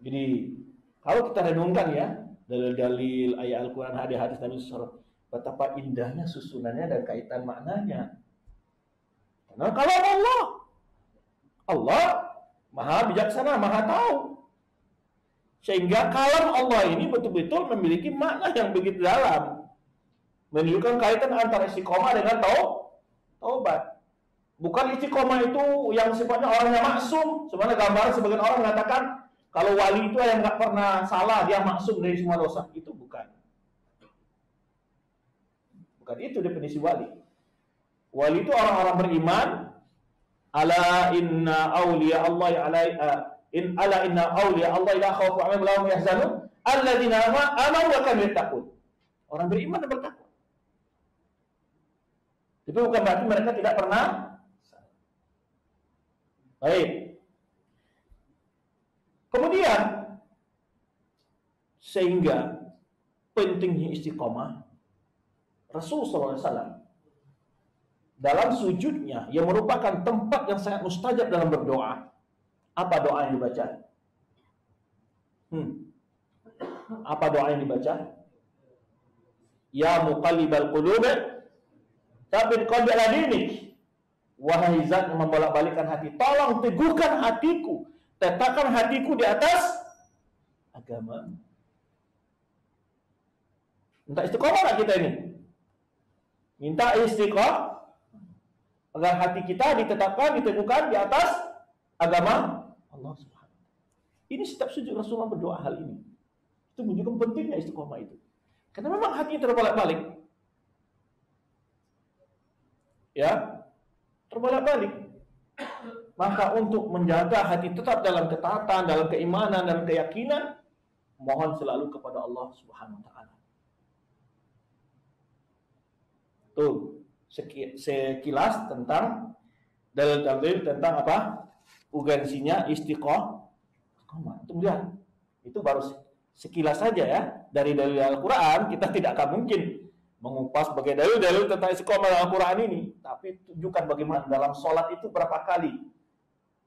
Jadi kalau kita renungkan ya dalil-dalil ayat Al-Quran, hadis-hadis Nabi SAW, betapa indahnya susunannya dan kaitan maknanya. Karena kalau Allah Maha bijaksana, Maha tahu. Sehingga kalam Allah ini betul-betul memiliki makna yang begitu dalam. Menunjukkan kaitan antara istiqomah dengan taubat. Bukan istiqomah itu yang sifatnya orangnya maksum. Sebenarnya gambaran sebagian orang mengatakan kalau wali itu yang nggak pernah salah, dia maksum dari semua dosa. Itu bukan. Bukan itu definisi wali. Wali itu orang-orang beriman. Ala inna awliya Allah ala inna awliya Allah la khawfun 'alaihim wa la hum yahzanun alladzina amanu wa kanu yattaqun. Orang beriman dan bertakwa. Itu bukan berarti mereka tidak pernah salah. Baik. Kemudian sehingga pentingnya istiqomah Rasulullah SAW dalam sujudnya yang merupakan tempat yang sangat mustajab dalam berdoa. Apa doa yang dibaca? Apa doa yang dibaca? Ya muqallibal qulub, tsabbit qalbi ala dinik. Wahai zat yang membolak-balikkan hati, tolong teguhkan hatiku, tetapkan hatiku di atas agama. Minta istiqomah lah kita ini. Minta istiqomah agar hati kita ditetapkan, diteguhkan di atas agama Allah Subhanahu. Ini setiap sujud Rasulullah berdoa hal ini. Itu menunjukkan pentingnya istiqomah itu. Karena memang hatinya terbolak-balik. Ya, terbolak-balik. Maka untuk menjaga hati tetap dalam ketaatan, dalam keimanan dan keyakinan, mohon selalu kepada Allah Subhanahu wa taala. Tuh, sekilas tentang dalil-dalil tentang apa? Urgensinya istiqomah. Itu lihat. Itu baru sekilas saja ya. Dari dalil Al-Quran kita tidak akan mungkin mengupas sebagai dalil-dalil tentang istiqomah Al-Quran ini. Tapi tunjukkan bagaimana dalam sholat itu berapa kali.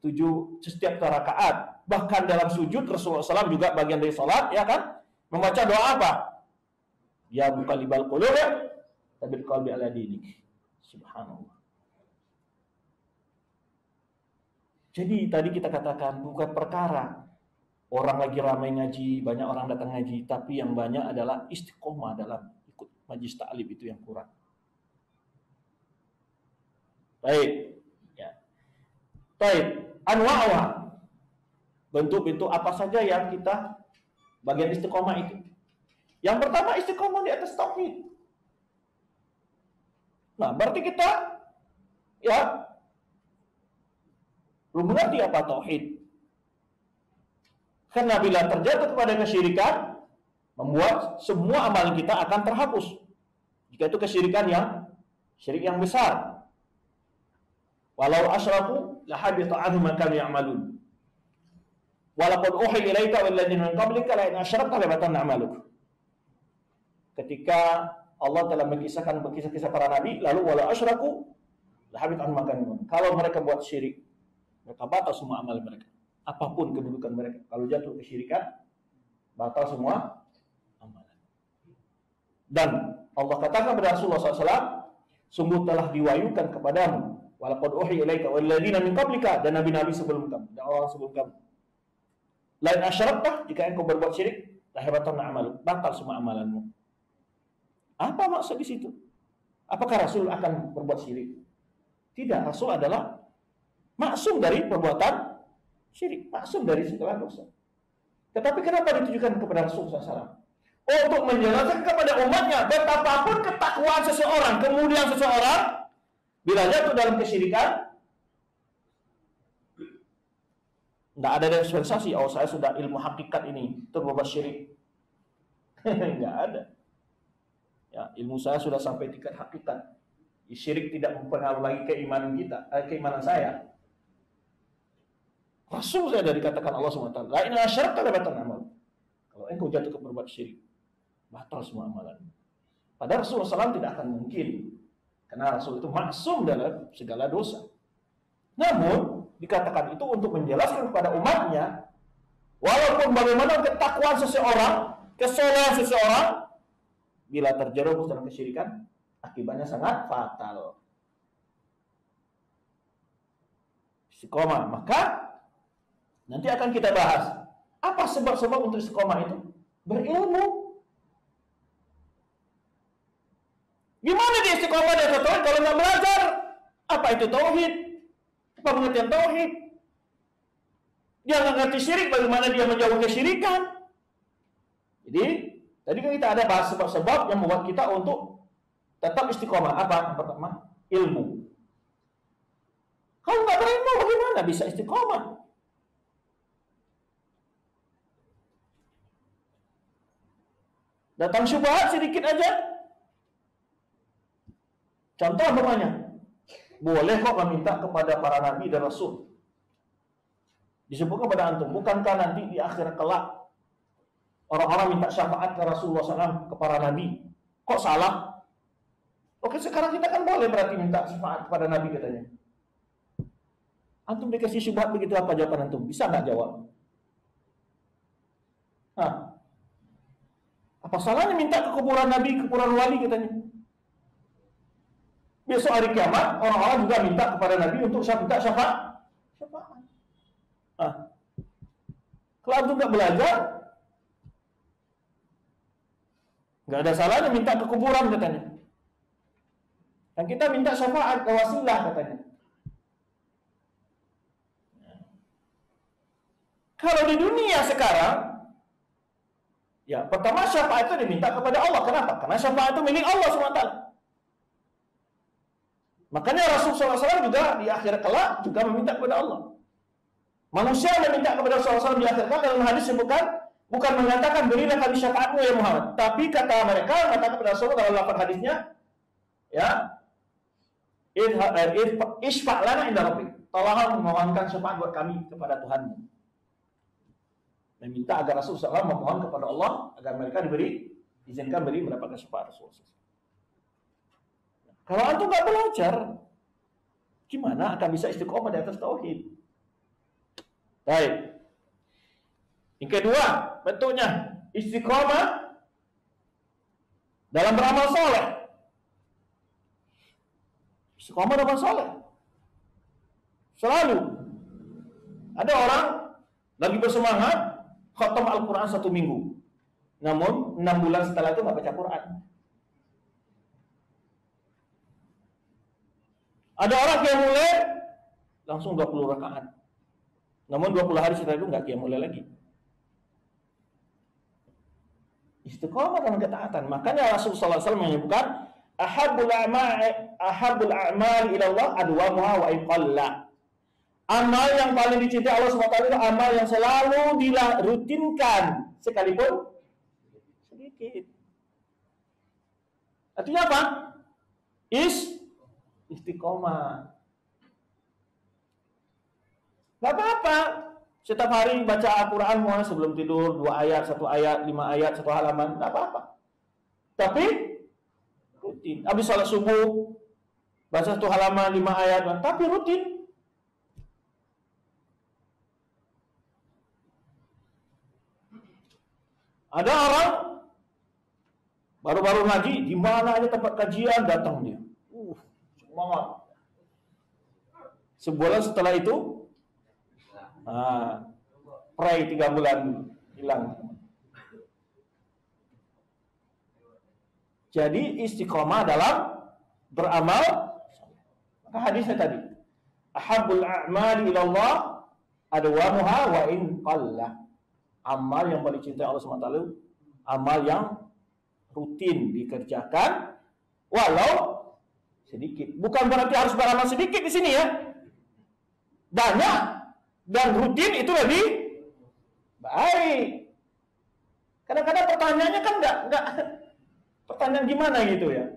7 setiap rakaat. Bahkan dalam sujud Rasulullah SAW juga bagian dari sholat ya kan. Membaca doa apa? Ya muqallibal qulub, tsabbit qalbi ala dinik. Subhanallah. Jadi tadi kita katakan bukan perkara orang lagi ramai ngaji, banyak orang datang ngaji, tapi yang banyak adalah istiqomah dalam ikut majlis ta'lim itu yang kurang. Baik, ya. Baik, anwa'uha. Bentuk-bentuk apa saja yang kita bagian istiqomah itu? Yang pertama istiqomah di atas tauhid. Nah, berarti kita ya belum mengerti apa tauhid. Karena bila terjatuh kepada kesyirikan, membuat semua amalan kita akan terhapus. Jika itu kesyirikan yang syirik yang besar. Walau asyraku la habita anhum ma kanu ya'malun. Walaqad uhiya ilaika wal ladzina min qablika la in asyrakta la yahbatanna 'amaluk. Ketika Allah telah mengisahkan kisah-kisah para nabi, lalu wala asyraku la habita anhum ma kanu. Kalau mereka buat syirik, Maka batal semua amal mereka. Apapun kedudukan mereka. Kalau jatuh kesyirikan, batal semua amalan. Dan Allah katakan kepada Rasulullah SAW, sungguh telah diwahyukan kepadamu, walaqad uhiya ilaika wal ladzina min qablika, dan nabi-nabi sebelum kamu, dan orang sebelum kamu. Lain asyrakta, jika engkau berbuat syirik, lahibatanna amaluk, batal semua amalanmu. Apa maksud di situ? Apakah Rasul akan berbuat syirik? Tidak, Rasul adalah maksum dari perbuatan syirik, maksum dari segala dosa. Tetapi kenapa ditujukan kepada Rasul SAW? Untuk menjelaskan kepada umatnya betapapun ketakwaan seseorang, kemudian seseorang bila jatuh dalam kesyirikan, tidak ada dispensasi. Oh, saya sudah ilmu hakikat ini, terberbuat syirik. Tidak ada. Ya, ilmu saya sudah sampai tingkat hakikat. Syirik tidak mempengaruhi lagi keimanan kita, keimanan saya. Rasul saya dari katakan Allah SWT, la in asyrakta lahibatanna amal. Kalau engkau jatuh ke berbuat syirik, batal semua amalan. Padahal Rasulullah SAW tidak akan mungkin, karena Rasul itu maksum dalam segala dosa. Namun dikatakan itu untuk menjelaskan kepada umatnya, walaupun bagaimana ketakwaan seseorang, kesolehan seseorang, bila terjerumus dalam kesyirikan, akibatnya sangat fatal. Istiqomah. Maka nanti akan kita bahas apa sebab-sebab untuk istiqomah itu. Berilmu. Gimana dia istiqomah dan tauhid kalau nggak belajar? Apa itu tauhid? Apa pengertian tauhid? Dia nggak ngerti syirik, bagaimana dia menjauhi kesyirikan? Jadi tadi kan kita ada bahas sebab-sebab yang membuat kita untuk tetap istiqomah. Apa? Yang pertama, ilmu. Kalau nggak berilmu, bagaimana bisa istiqomah? Datang syubhat sedikit aja. Contoh umpamanya, boleh kok meminta kepada para nabi dan rasul. Disebut kepada antum, bukankah nanti di akhir kelak orang-orang minta syafaat ke Rasulullah SAW, ke para nabi? Kok salah? Oke, sekarang kita kan boleh berarti minta syafaat kepada nabi katanya. Antum dikasih syubhat begitu, apa jawaban antum? Bisa nggak jawab? Hah? Apa salahnya minta ke kuburan nabi, kuburan wali katanya? Besok hari kiamat, orang-orang juga minta kepada nabi untuk minta syafaat. Kalau antum nggak belajar, nggak ada salahnya minta ke kuburan katanya. Dan kita minta syafaat ke wasilah katanya. Kalau di dunia sekarang, ya pertama syafaat itu diminta kepada Allah. Kenapa? Karena syafaat itu milik Allah SWT. Makanya Rasulullah SAW juga di akhir kelak juga meminta kepada Allah. Manusia meminta kepada Rasulullah SAW di akhir kelak, dalam hadis bukan mengatakan berilah kami syafaatmu ya Muhammad, tapi kata mereka mengatakan kepada Rasulullah dalam lafaz hadisnya, ya, isfa' lana inda rabbik, tolonglah memohonkan syafaat buat kami kepada Tuhanmu. Meminta agar Rasulullah SAW memohon kepada Allah agar mereka diizinkan mendapatkan syafaat Rasulullah SAW. Kalau antum nggak belajar, gimana akan bisa istiqomah di atas tauhid? Baik. Yang kedua, bentuknya istiqomah dalam beramal soleh. Istiqomah dalam soleh. Selalu ada orang lagi bersemangat khatam Al-Quran 1 minggu, namun 6 bulan setelah itu nggak baca Quran. Ada orang yang mulai langsung 20 rakaat, namun 20 hari setelah itu nggak mulai lagi. Istiqomah dalam ketaatan. Makanya Rasulullah SAW menyebutkan ahabbul a'mal ila Allah adwamuha wa iqalla. Amal yang paling dicintai Allah SWT itu amal yang selalu dirutinkan sekalipun sedikit. Artinya apa? Istiqomah. Gak apa-apa. Setiap hari baca Al-Quran sebelum tidur 2 ayat, 1 ayat, 5 ayat, 1 halaman, gak apa-apa. Tapi rutin. Habis salat subuh baca 1 halaman, 5 ayat, tapi rutin. Ada orang baru-baru ngaji, di mana aja tempat kajian datang dia. Semangat. Sebulan setelah itu, pray 3 bulan hilang. Jadi istiqomah dalam beramal. Maka hadisnya tadi, ahabbul a'mali ilallah adwamuha wa in qalla. Amal yang paling cintai Allah SWT, amal yang rutin dikerjakan walau sedikit. Bukan berarti harus beramal sedikit di sini ya. Banyak dan rutin itu lebih baik. Kadang-kadang pertanyaannya kan enggak pertanyaan gimana gitu ya.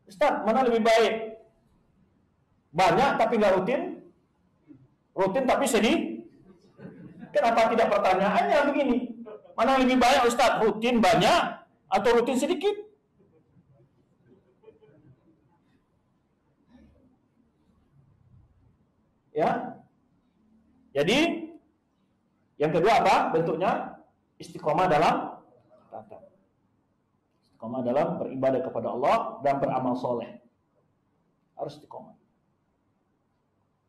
Ustaz, mana lebih baik? Banyak tapi nggak rutin? Rutin tapi sedih? Kenapa tidak pertanyaannya begini? Mana lebih baik Ustaz? Rutin banyak atau rutin sedikit? Ya. Jadi yang kedua apa bentuknya? Istiqomah dalam tata. Istiqomah dalam beribadah kepada Allah dan beramal soleh. Harus istiqomah.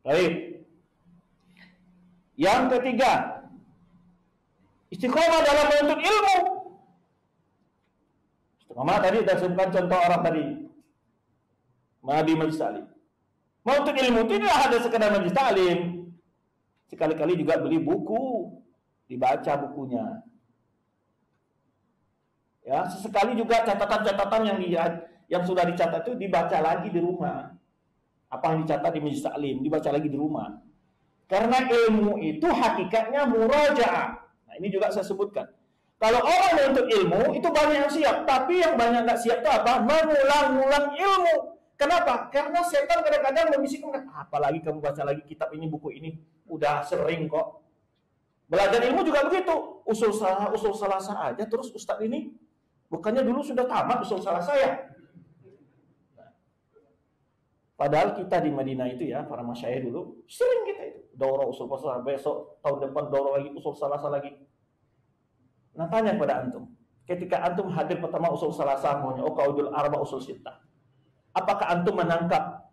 Baik. Yang ketiga, istiqomah dalam menuntut ilmu. Istiqomah tadi kita sebutkan contoh orang tadi. Nabi Majlis Ta'lim. Menuntut ilmu tidak ada sekedar Majlis Ta'lim. Sekali-kali juga beli buku, dibaca bukunya. Ya, sesekali juga catatan-catatan yang sudah dicatat itu dibaca lagi di rumah. Apa yang dicatat di Majlis Ta'lim dibaca lagi di rumah. Karena ilmu itu hakikatnya murajaah. Nah, ini juga saya sebutkan. Kalau orang menuntut ilmu itu banyak yang siap, tapi yang banyak nggak siap itu apa? Mengulang-ulang ilmu. Kenapa? Karena setan kadang-kadang membisikkan, apalagi kamu baca lagi kitab ini, buku ini, udah sering kok. Belajar ilmu juga begitu. Usul salasa aja terus ustadz ini bukannya dulu sudah tamat usul salasa ya? Padahal kita di Madinah itu ya, para masyayikh dulu sering kita itu daurah usul salasa, besok tahun depan daurah lagi usul salasa lagi. Nah, tanya kepada antum, ketika antum hadir pertama usul salasa, maunya qawaidul arba usul sittah. Apakah antum menangkap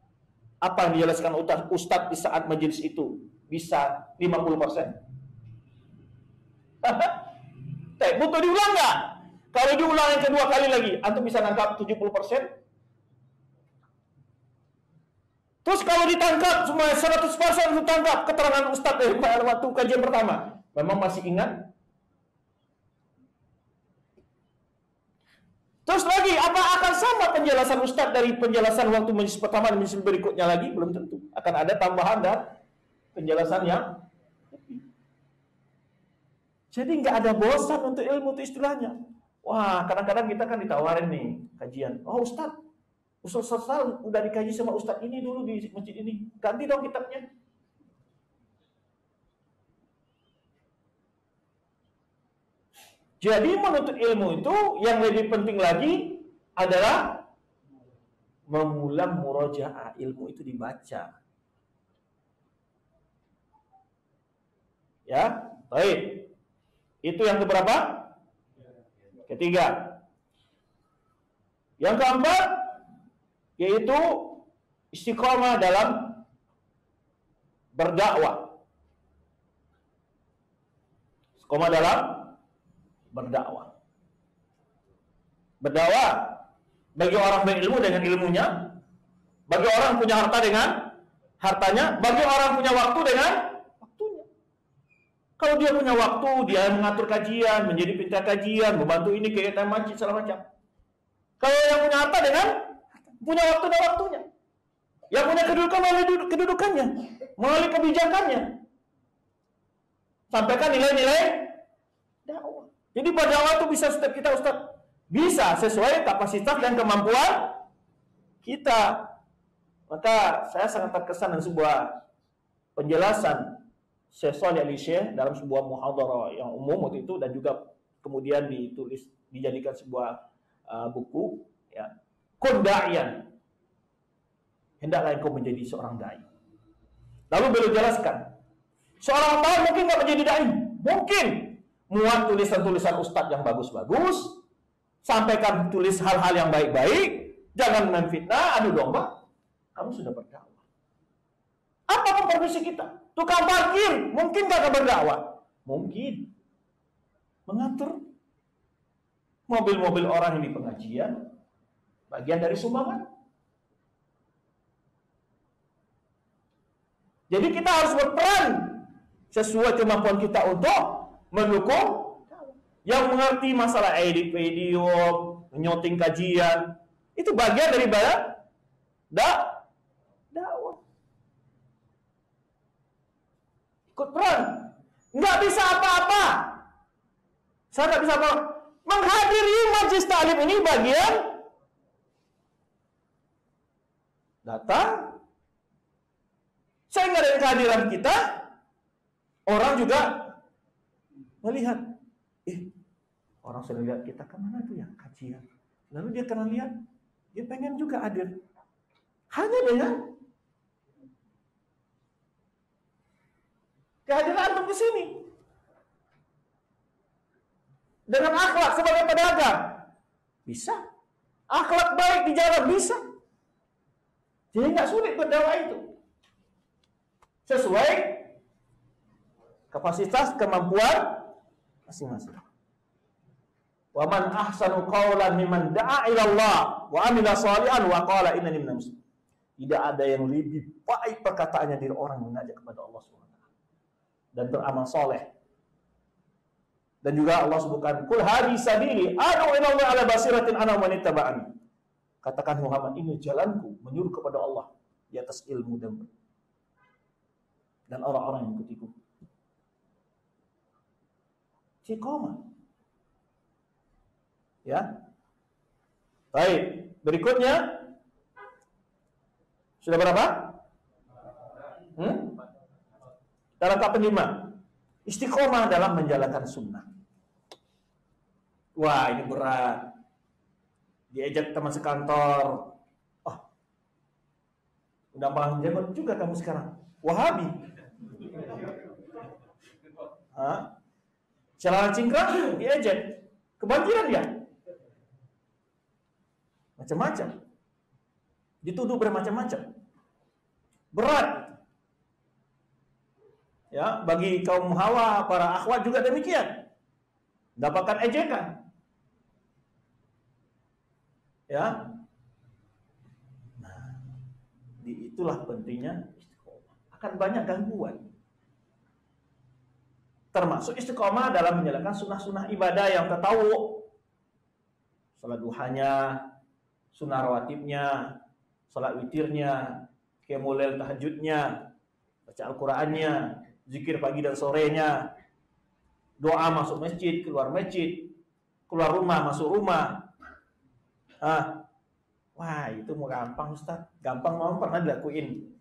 apa yang dijelaskan ustadz di saat majelis itu bisa 50%? Butuh diulang nggak? Kalau diulang yang kedua kali lagi, antum bisa nangkap 70%? Terus kalau ditangkap semua 100% ditangkap keterangan ustadz dari waktu kajian pertama, memang masih ingat? Terus lagi, apa akan sama penjelasan ustadz dari penjelasan waktu majelis pertama dan majelis berikutnya lagi? Belum tentu. Akan ada tambahan dan penjelasan yang lebih. Jadi nggak ada bosan untuk ilmu itu istilahnya. Wah, kadang-kadang kita kan ditawarin nih kajian. Oh ustadz, usul salasa udah dikaji sama ustadz ini dulu di masjid ini. Ganti dong kitabnya. Jadi menuntut ilmu itu yang lebih penting lagi adalah mengulang murojaah. Ilmu itu dibaca. Ya, baik. Itu yang keberapa? Ketiga. Yang keempat yaitu istiqomah dalam berdakwah. Istiqomah dalam berdakwah. Berdakwah bagi orang berilmu dengan ilmunya, bagi orang punya harta dengan hartanya, bagi orang punya waktu dengan waktunya. Kalau dia punya waktu, dia mengatur kajian, menjadi panitia kajian, membantu ini kegiatan masjid segala macam. Kalau yang punya harta dengan punya waktu dan waktunya. Yang punya kedudukan melalui kedudukannya, melalui kebijakannya. Sampaikan nilai-nilai dakwah. Jadi pada waktu bisa setiap kita ustaz bisa sesuai kapasitas dan kemampuan kita. Maka saya sangat terkesan dengan sebuah penjelasan Syekh Shalih Al-Syekh dalam sebuah muhadharah yang umum waktu itu dan juga kemudian dijadikan sebuah buku ya. Kun da'iyan. Hendaklah engkau menjadi seorang dai. Lalu beliau jelaskan, seorang dai mungkin enggak menjadi dai. Mungkin muat tulisan-tulisan ustadz yang bagus-bagus, sampaikan tulis hal-hal yang baik-baik, jangan menfitnah, adu domba, kamu sudah berdakwah. Apa profesi kita? Tukang parkir, mungkin gak berdakwah? Mungkin. Mengatur mobil-mobil orang yang di pengajian, bagian dari sumbangan. Jadi kita harus berperan sesuai kemampuan kita untuk mendukung yang mengerti masalah edit video, menyoting kajian. Itu bagian daripada dakwah. Ikut peran. Nggak bisa apa-apa. Saya nggak bisa apa-apa. Menghadiri majlis ta'lim ini bagian datang. Sehingga dari kehadiran kita, orang juga melihat, orang sudah lihat kita kemana tuh ya kajian. Lalu dia karena lihat, dia pengen juga hadir. Hanya dengan kehadiran antum ke sini. Dengan akhlak sebagai pedagang, bisa. Akhlak baik di jalan, bisa. Jadi nggak sulit berdakwah itu. Sesuai kapasitas kemampuan masing-masing. Wa man ahsanu qawlan mimman da'a ila Allah wa amila shalihan wa qala innani minal muslimin. Tidak ada yang lebih baik perkataannya dari orang yang mengajak kepada Allah SWT dan beramal soleh. Dan juga Allah sebutkan, "Qul hadhihi sabili ad'u ila Allah ala basiratin ana wa man ittaba'ani." Katakan Muhammad, ini jalanku menyuruh kepada Allah di atas ilmu dan orang-orang yang ikutiku. Istiqomah. Ya. Baik, berikutnya sudah berapa? Kita lengkapkan 5. Istiqomah dalam menjalankan sunnah. Wah, ini berat. Diajak teman sekantor. Udah malah menjabat juga kamu sekarang. Wahabi. Celana cingkrang diajak. Kebanjiran dia. Macam-macam. Dituduh bermacam-macam. Berat. Ya, bagi kaum hawa, para akhwat juga demikian. Dapatkan ejekan. Ya. Nah, itulah pentingnya istiqomah. Akan banyak gangguan. Termasuk istiqomah dalam menjalankan sunnah-sunnah ibadah yang tertahu. Salat duhanya, sunnah rawatibnya, salat witirnya, qiyamul lail tahajudnya, baca Al-Qur'annya, zikir pagi dan sorenya, doa masuk masjid, keluar masjid, keluar rumah, masuk rumah. Wah, itu mau gampang Ustaz. Gampang mau pernah dilakuin.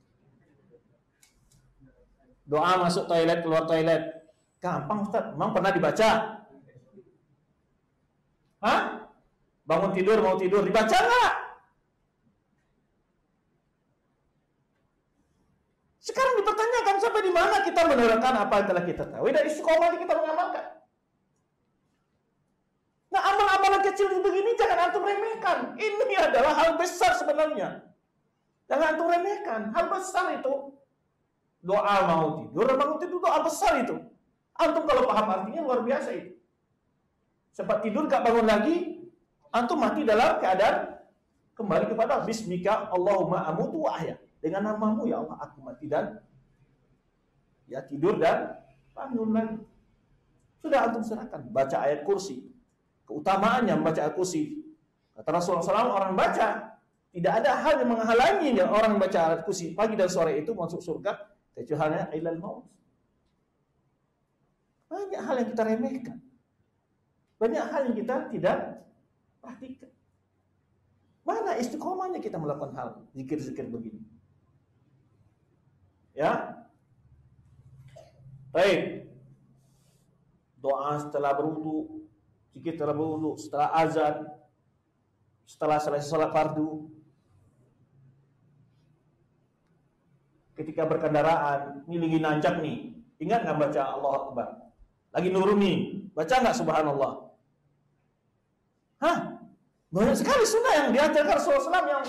Doa masuk toilet, keluar toilet. Gampang Ustaz. Memang pernah dibaca? Bangun tidur, mau tidur, dibaca nggak? Sekarang dipertanyakan sampai di mana kita menerapkan apa yang telah kita tahu dan istiqomah kita mengamalkan. Nah, amalan-amalan kecil begini jangan antum remehkan. Ini adalah hal besar sebenarnya. Jangan antum remehkan. Hal besar itu. Doa mau tidur, bangun tidur doa besar itu. Antum kalau paham artinya luar biasa itu. Sempat tidur gak bangun lagi, antum mati dalam keadaan kembali kepada Bismika Allahumma amutu wa ahya. Dengan namamu ya Allah aku mati dan ya tidur dan bangun lagi. Sudah antum serahkan. Baca ayat kursi. Keutamaannya membaca ayat kursi. Kata Rasulullah SAW, orang baca. Tidak ada hal yang menghalangi orang membaca ayat kursi pagi dan sore itu masuk surga. Kecuali ilal maut. Banyak hal yang kita remehkan. Banyak hal yang kita tidak perhatikan. Mana istiqomahnya kita melakukan hal zikir-zikir begini? Ya. Baik. Doa setelah berwudu, zikir setelah berwudu, setelah azan, setelah selesai salat fardu. Ketika berkendaraan, ini lagi nanjak nih. Ingat nggak baca Allahu Akbar? Lagi nurun nih. Baca nggak subhanallah? Hah? Banyak sekali sunnah yang diajarkan Rasulullah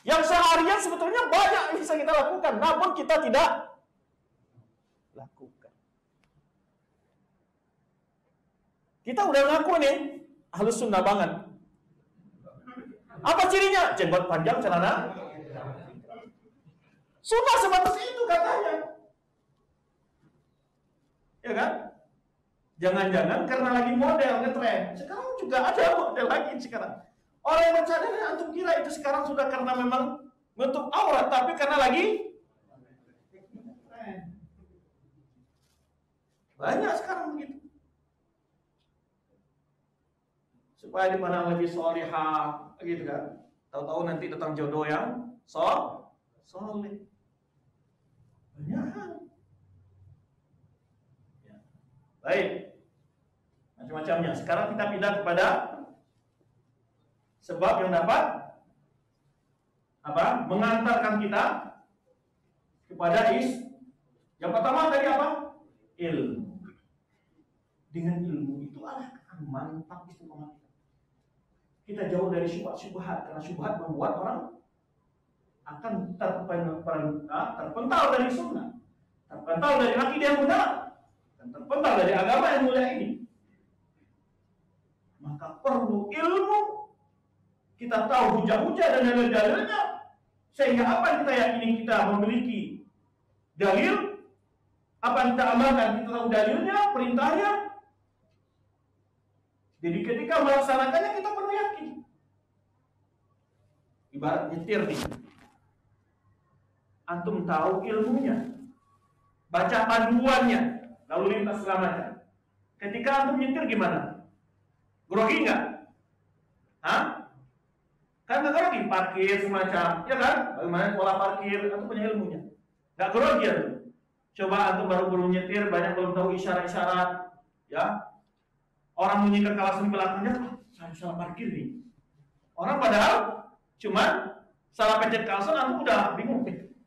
yang seharian sebetulnya banyak bisa kita lakukan, namun kita tidak lakukan. Kita udah ngaku nih, ahlus sunnah banget. Apa cirinya? Jenggot panjang, celana. Sunnah sebatas itu katanya. Ya kan? Jangan-jangan karena lagi model ngetren. Sekarang juga ada model lagi sekarang. Orang yang bercadar antum kira itu sekarang sudah karena memang menutup aurat, tapi karena lagi banyak sekarang begitu. Supaya dimana lebih solihah, gitu kan? Tahu-tahu nanti datang jodoh yang soleh. Banyak hal. Ya. Baik, macam-macamnya. Sekarang kita pindah kepada sebab yang dapat mengantarkan kita kepada yang pertama tadi apa? Ilmu. Dengan ilmu itu mantap istiqomah kita jauh dari syubhat, karena syubhat membuat orang akan terpental dari sunnah, terpental dari akidah yang benar, dan terpental dari agama yang mulia ini. Maka perlu ilmu. Kita tahu hujah-hujah dan dalil-dalilnya, sehingga apa yang kita yakini kita memiliki dalil, apa yang kita amalkan kita tahu dalilnya, perintahnya. Jadi ketika melaksanakannya kita perlu yakin. Ibarat nyetir nih, antum tahu ilmunya, baca panduannya, lalu lintas selamanya. Ketika antum nyetir gimana? Grogi nggak? Hah? Kan nggak grogi, parkir semacam, ya kan? Bagaimana pola parkir? Antum punya ilmunya. Nggak grogi antum. Coba antum baru nyetir, banyak belum tahu isyarat-isyarat, ya. Orang bunyikan kawasan belakangnya, saya salah parkir nih. Orang padahal cuma salah pencet kawasan, antum udah bingung.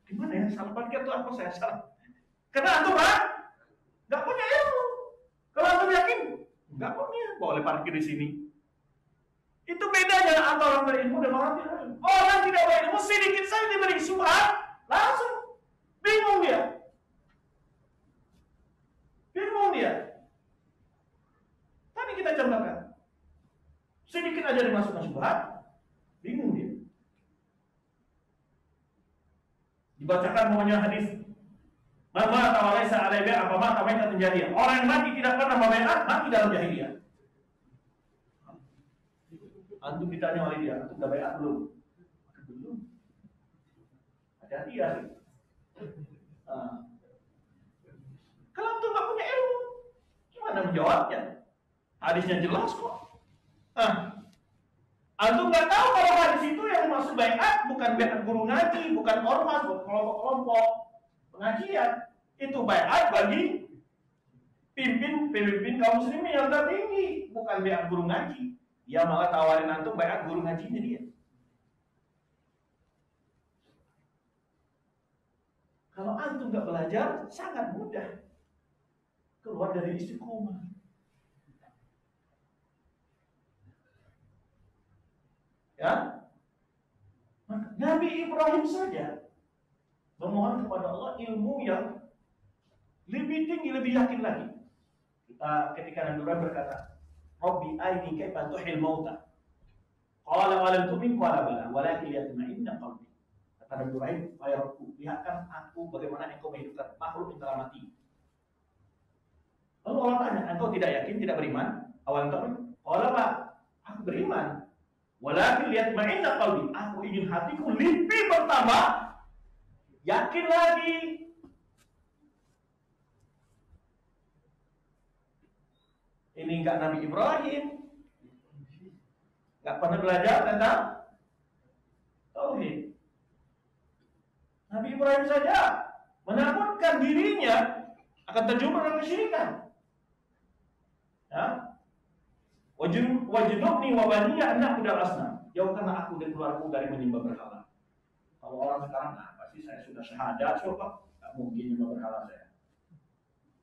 Gimana ya, salah parkir itu apa saya salah? Karena antum nggak punya ilmu. Kalau antum yakin, nggak punya, boleh parkir di sini. Itu bedanya antara orang berilmu dan orang tidak berilmu. Orang tidak berilmu sedikit saja diberi syubhat, langsung bingung dia. Bingung dia. Tadi kita contohkan, sedikit aja dimasukkan syubhat, bingung dia. Dibacakan namanya hadis, mama tawalaisa alaihi apa mata mata jahiliyah. Orang yang mati tidak pernah membaiat, mati dalam jahiliyah. Antum ditanya oleh dia, antum udah baiat belum? Belum. Hati-hati ya. Kalau antum nggak punya ilmu, gimana menjawabnya? Hadisnya jelas kok. Antum nggak tahu kalau hadis itu yang maksud baiat bukan baiat guru ngaji, bukan ormas, bukan kelompok-kelompok pengajian. Itu baiat bagi pemimpin kaum muslimin yang tertinggi, bukan baiat guru ngaji. Dia malah tawarin antum baiat guru ngajinya dia. Kalau antum nggak belajar, sangat mudah keluar dari istiqomah. Ya, maka Nabi Ibrahim saja memohon kepada Allah ilmu yang lebih tinggi, lebih yakin lagi. Ketika Nabi Ibrahim berkata, Rabbi arini kaifa tuhil mauta. Qala wa lam tu'min qala bala walakin liyatma'inna qalbi. Kata Nabi Ibrahim, wahai Rabbku, lihatkan aku bagaimana engkau menghidupkan makhluk yang telah mati. Lalu Allah tanya, engkau tidak yakin, tidak beriman? Awal tu'min? Qala ba, aku beriman. Walakin liyatma'inna qalbi, aku ingin hatiku lebih bertambah yakin lagi. Ini enggak Nabi Ibrahim, enggak pernah belajar tentang tauhid. Nabi Ibrahim saja menakutkan dirinya akan terjumpa dengan kesyirikan. Ya. Wajnubni wa baniya an na'budal asnam. Jauhkanlah aku dan keluargaku dari menyembah berhala. Kalau orang sekarang pasti saya sudah syahadat, coba enggak mungkin menyembah berhala saya.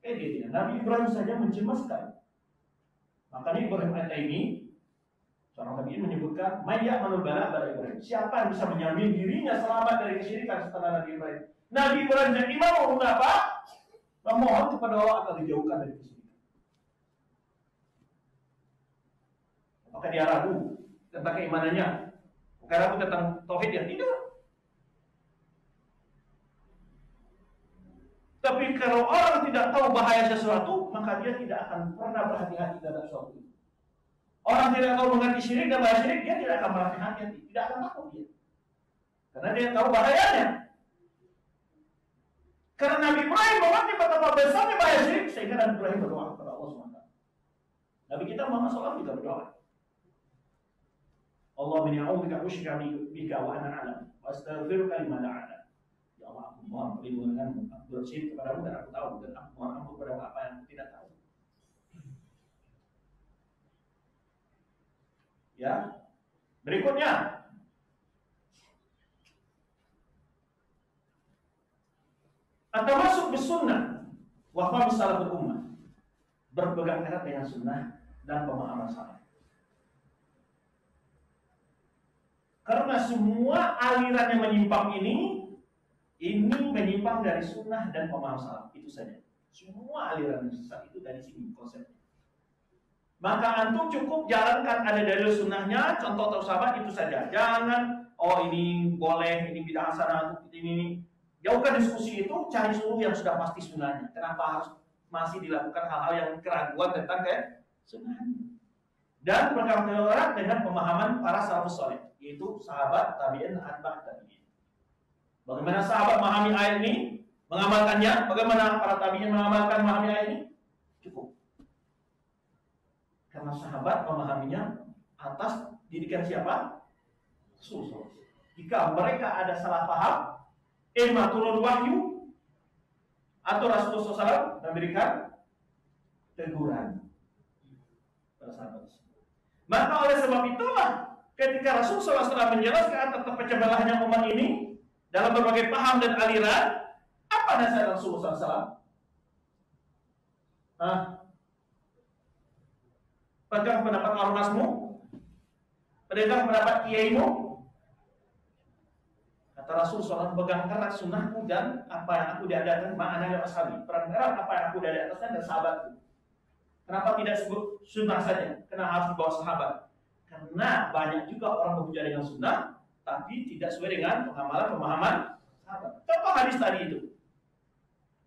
Gitu ya. Nabi Ibrahim saja mencemaskan Makanya Ibrahim At-Taimi, seorang tabi'in menyebutkan, "Mayya manul bala pada Ibrahim." Siapa yang bisa menjamin dirinya selamat dari kesyirikan setelah Nabi Ibrahim? Nabi Ibrahim dan imam mau apa? Memohon kepada Allah agar dijauhkan dari kesyirikan. Apakah dia ragu tentang keimanannya? Bukan ragu tentang tauhid yang tidak. Tapi kalau orang tidak tahu bahaya sesuatu, maka dia tidak akan pernah berhati-hati terhadap sesuatu itu. Orang tidak tahu mengerti syirik dan bahaya syirik, dia tidak akan berhati-hati, tidak akan takut dia. Karena dia tahu bahayanya. Karena Nabi Ibrahim mengerti betapa besarnya bahaya syirik, sehingga Nabi Ibrahim berdoa kepada Allah SWT. Nabi kita Muhammad SAW juga berdoa. Allahumma inni a'udzubika usyrika bika wa ana a'lam wa astaghfiruka lima la a'lam. Ya Allah, aku mohon perlindunganmu, aku bersyirik kepadamu dan aku tahu, dan aku mohon ampun kepada apa yang aku tidak tahu. Ya, berikutnya atau masuk ke sunnah wa faham salaful ummah, berpegang erat dengan sunnah dan pemahaman salaf. Karena semua aliran yang menyimpang ini menyimpang dari sunnah dan pemahaman salaf, itu saja. Semua aliran yang sesat itu dari sini konsepnya. Maka antum cukup jalankan ada dalil sunnahnya, contoh atau sahabat itu saja. Jangan, oh ini boleh, ini bid'ah hasanah, ini. Jauhkan diskusi itu, cari suluh yang sudah pasti sunnahnya. Kenapa harus masih dilakukan hal-hal yang keraguan tentang sunnahnya? Dan berpegang erat dengan pemahaman para salafus saleh, yaitu sahabat, tabi'in, atba' tabi'in. Bagaimana sahabat memahami ayat ini, mengamalkannya, bagaimana para tabi'in memahami ayat ini? Cukup. Karena sahabat memahaminya atas didikan siapa? Rasul. Jika mereka ada salah paham, imma turun wahyu atau Rasulullah SAW memberikan teguran pada sahabat. Maka oleh sebab itulah ketika Rasulullah SAW menjelaskan tentang pecah belahnya umat ini dalam berbagai paham dan aliran, apa nasihat Rasulullah SAW? Pegang pendapat ormasmu, pegang pendapat kiaimu. Kata Rasulullah SAW, pegang erat sunnahku dan apa yang aku diadakan ma'ana dan ashabi. Pegang erat apa yang aku dari atasnya dan sahabatku. Kenapa tidak sebut sunnah saja? Kenapa harus dibawa sahabat? Karena banyak juga orang bekerja dengan sunnah, tapi tidak sesuai dengan pemahaman sahabat. Contoh hadis tadi itu.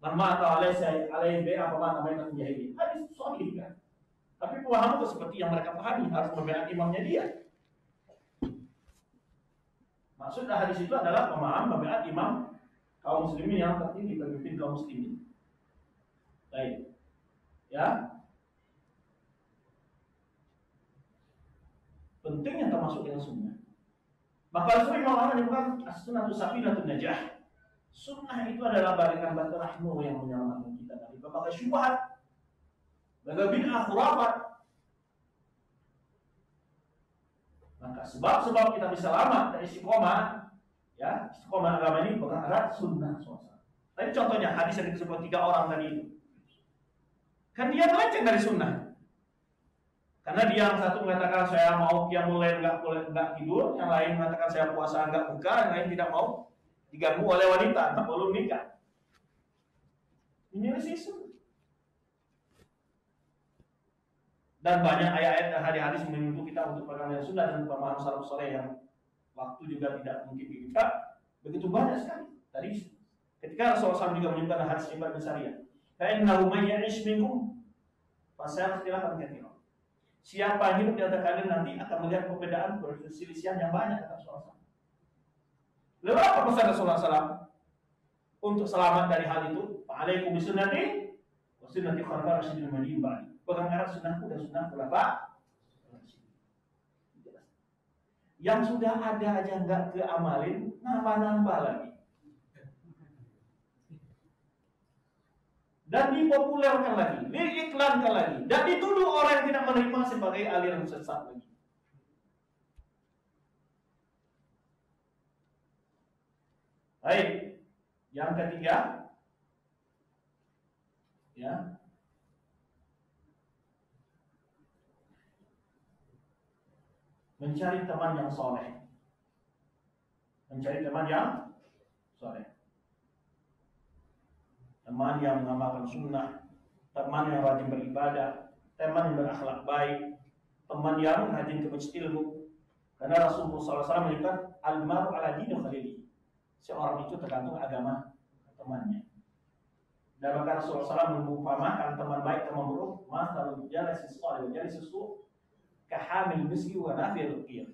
Man ma'ata alaihi bi'a apa namanya menjahili. Hadis sahih kan? Tapi pemahaman itu seperti yang mereka pahami, harus membela imamnya dia. Maksudnya hadis itu adalah pemahaman membela imam kaum muslimin yang tertinggi, pemimpin kaum muslimin. Baik. Ya. Pentingnya termasuk dengan sunnah. Maka Rasulullah menyebutkan as-sunnatu safinatun najah. Sunnah itu adalah bagaikan batu rahmu yang menyelamatkan kita dari berbagai syubhat, berbagai bid'ah khurafat. Maka sebab-sebab kita bisa selamat dari istiqomah, ya, istiqomah agama ini pegang erat sunnah suasana. Tadi contohnya hadis yang disebut 3 orang tadi itu. Kan dia melenceng dari sunnah. Karena dia yang satu mengatakan saya mau qiyamul lail enggak tidur, yang lain mengatakan saya puasa enggak buka, yang lain tidak mau diganggu oleh wanita, belum nikah. Ini sunnah. Dan banyak ayat-ayat dan hadis-hadis menuntut kita untuk pegang dengan sunnah dan pemahaman salafus saleh yang waktu juga tidak mungkin kita begitu banyak sekali. Tadi ketika Rasulullah SAW juga menyebutkan hadis Ibnu Sariyah, "Fa'innahu may ya'ish minkum fasayara ikhtilafan katsiran." Siapa yang hidup di antara kalian nanti akan melihat perbedaan perselisihan yang banyak, kata Rasulullah SAW. Lalu apa pesan Rasulullah SAW untuk selamat dari hal itu? Fa'alaikum bisunnati wa sunnati khulafa'ir rasyidin al-mahdiyyin ba'di. Pegang erat sunnahku dan sunnah khulafa'ir. Yang sudah ada aja nggak keamalin, nambah-nambah lagi. Dan dipopulerkan lagi, diiklankan lagi, dan dituduh orang yang tidak menerima sebagai aliran sesat lagi. Baik, yang ketiga, ya, mencari teman yang soleh. Mencari teman yang soleh. Teman yang mengamalkan sunnah, teman yang rajin beribadah, teman yang berakhlak baik, teman yang rajin ke masjid ilmu. Karena Rasulullah SAW menyebutkan al-maru ala dini khalili. Seorang itu tergantung agama temannya. Dan maka Rasulullah SAW mengumpamakan teman baik teman buruk, masalul jalisi salih wa jalisi su' kahamil miski wa nafil qiyam.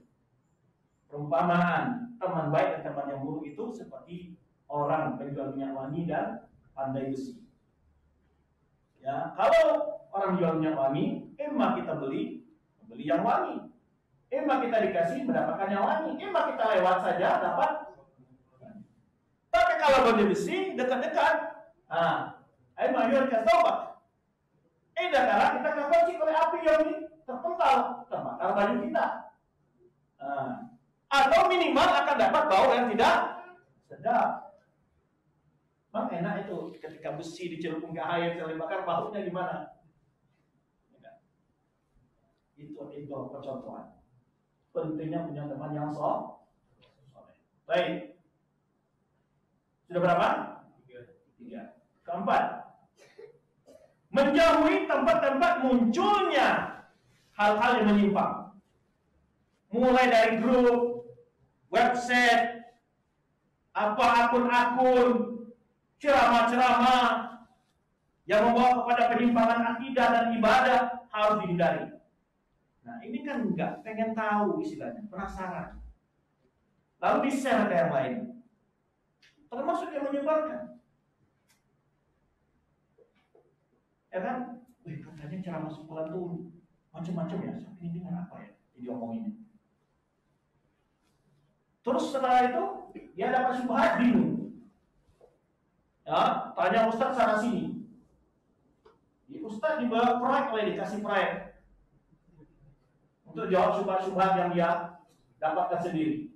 Perumpamaan teman baik dan teman yang buruk itu seperti orang penjual minyak wangi dan pandai besi. Ya, kalau orang jual minyak wangi, emang kita beli yang wangi. Emang kita dikasih mendapatkan yang wangi. Emang kita lewat saja dapat. Tapi kalau pandai besi dekat-dekat, emang yuk kita tobat. Karena kita kepancing oleh api yang terpental, terbakar baju kita. Atau minimal akan dapat bau yang tidak sedap. Bang, enak itu ketika besi dicelupkan ke air saling bakar, baunya gimana? Itu percontohan. Pentingnya punya teman yang soleh. Baik. Sudah berapa? 3. Keempat, menjauhi tempat-tempat munculnya hal-hal yang menyimpang. Mulai dari grup, website, akun-akun, ceramah-ceramah yang membawa kepada penyimpangan akidah dan ibadah harus dihindari. Nah, ini kan enggak pengen tahu istilahnya, penasaran. Lalu di-share ke yang lain. Termasuk yang menyebarkan. Ya kan? Katanya ceramah sekolah tuh macam-macam ya. Ini dengan apa ya? Jadi omongin. Terus setelah itu dia dapat syubhat, bingung. Ya, tanya Ustaz sana sini. Ustaz juga proyek oleh dikasih proyek untuk jawab syubhat-syubhat yang dia dapatkan sendiri.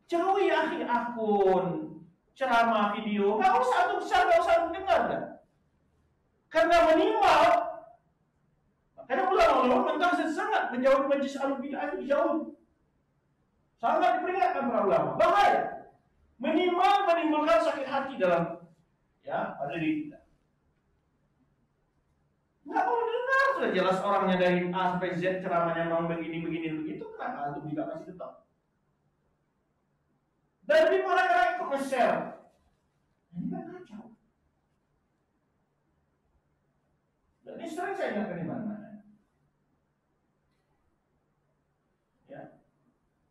Jauhi akun, ceramah video, nggak usah dengar dah. Karena minimal, karena ulama-ulama tentang sangat menjauhi majlis al-bid'ah itu jauh. Sangat diperingatkan para ulama, bahaya. Minimal menimbulkan sakit hati dalam pada diri kita. Nggak perlu dengar, sudah jelas orangnya dari A sampai Z ceramahnya mau begini begitu, kenapa antum tidak kasih tetap? Dan lebih kadang-kadang ikut nge-share. Ini kan kacau. Dan ini sering saya ingatkan di mana-mana. Ya,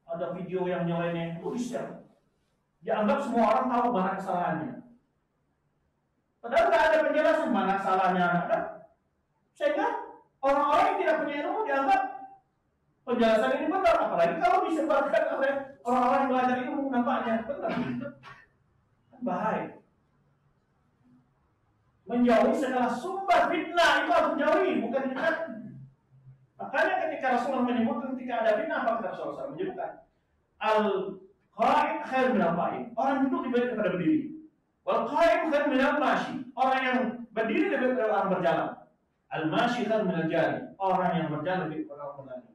ada video yang nyeleneh, di-share. Dianggap semua orang tahu mana kesalahannya. Padahal nggak ada penjelasan mana salahnya, kan? Sehingga orang-orang yang tidak punya ilmu dianggap penjelasan ini benar, apalagi kalau disebarkan oleh orang-orang yang belajar ilmu nampaknya benar. Kan bahaya. Menjauhi segala sumber fitnah itu harus menjauhi, bukan dekat. Makanya ketika Rasulullah menyebut ketika ada fitnah, apa kata Rasulullah menyebutkan al-qa'id khair min al-qa'id. Orang duduk lebih baik daripada berdiri. Wal-qa'id khair min al-mashi. Orang yang berdiri lebih baik daripada orang berjalan. Al-mashi khair min al-jari. Orang yang berjalan lebih baik daripada orang berlari.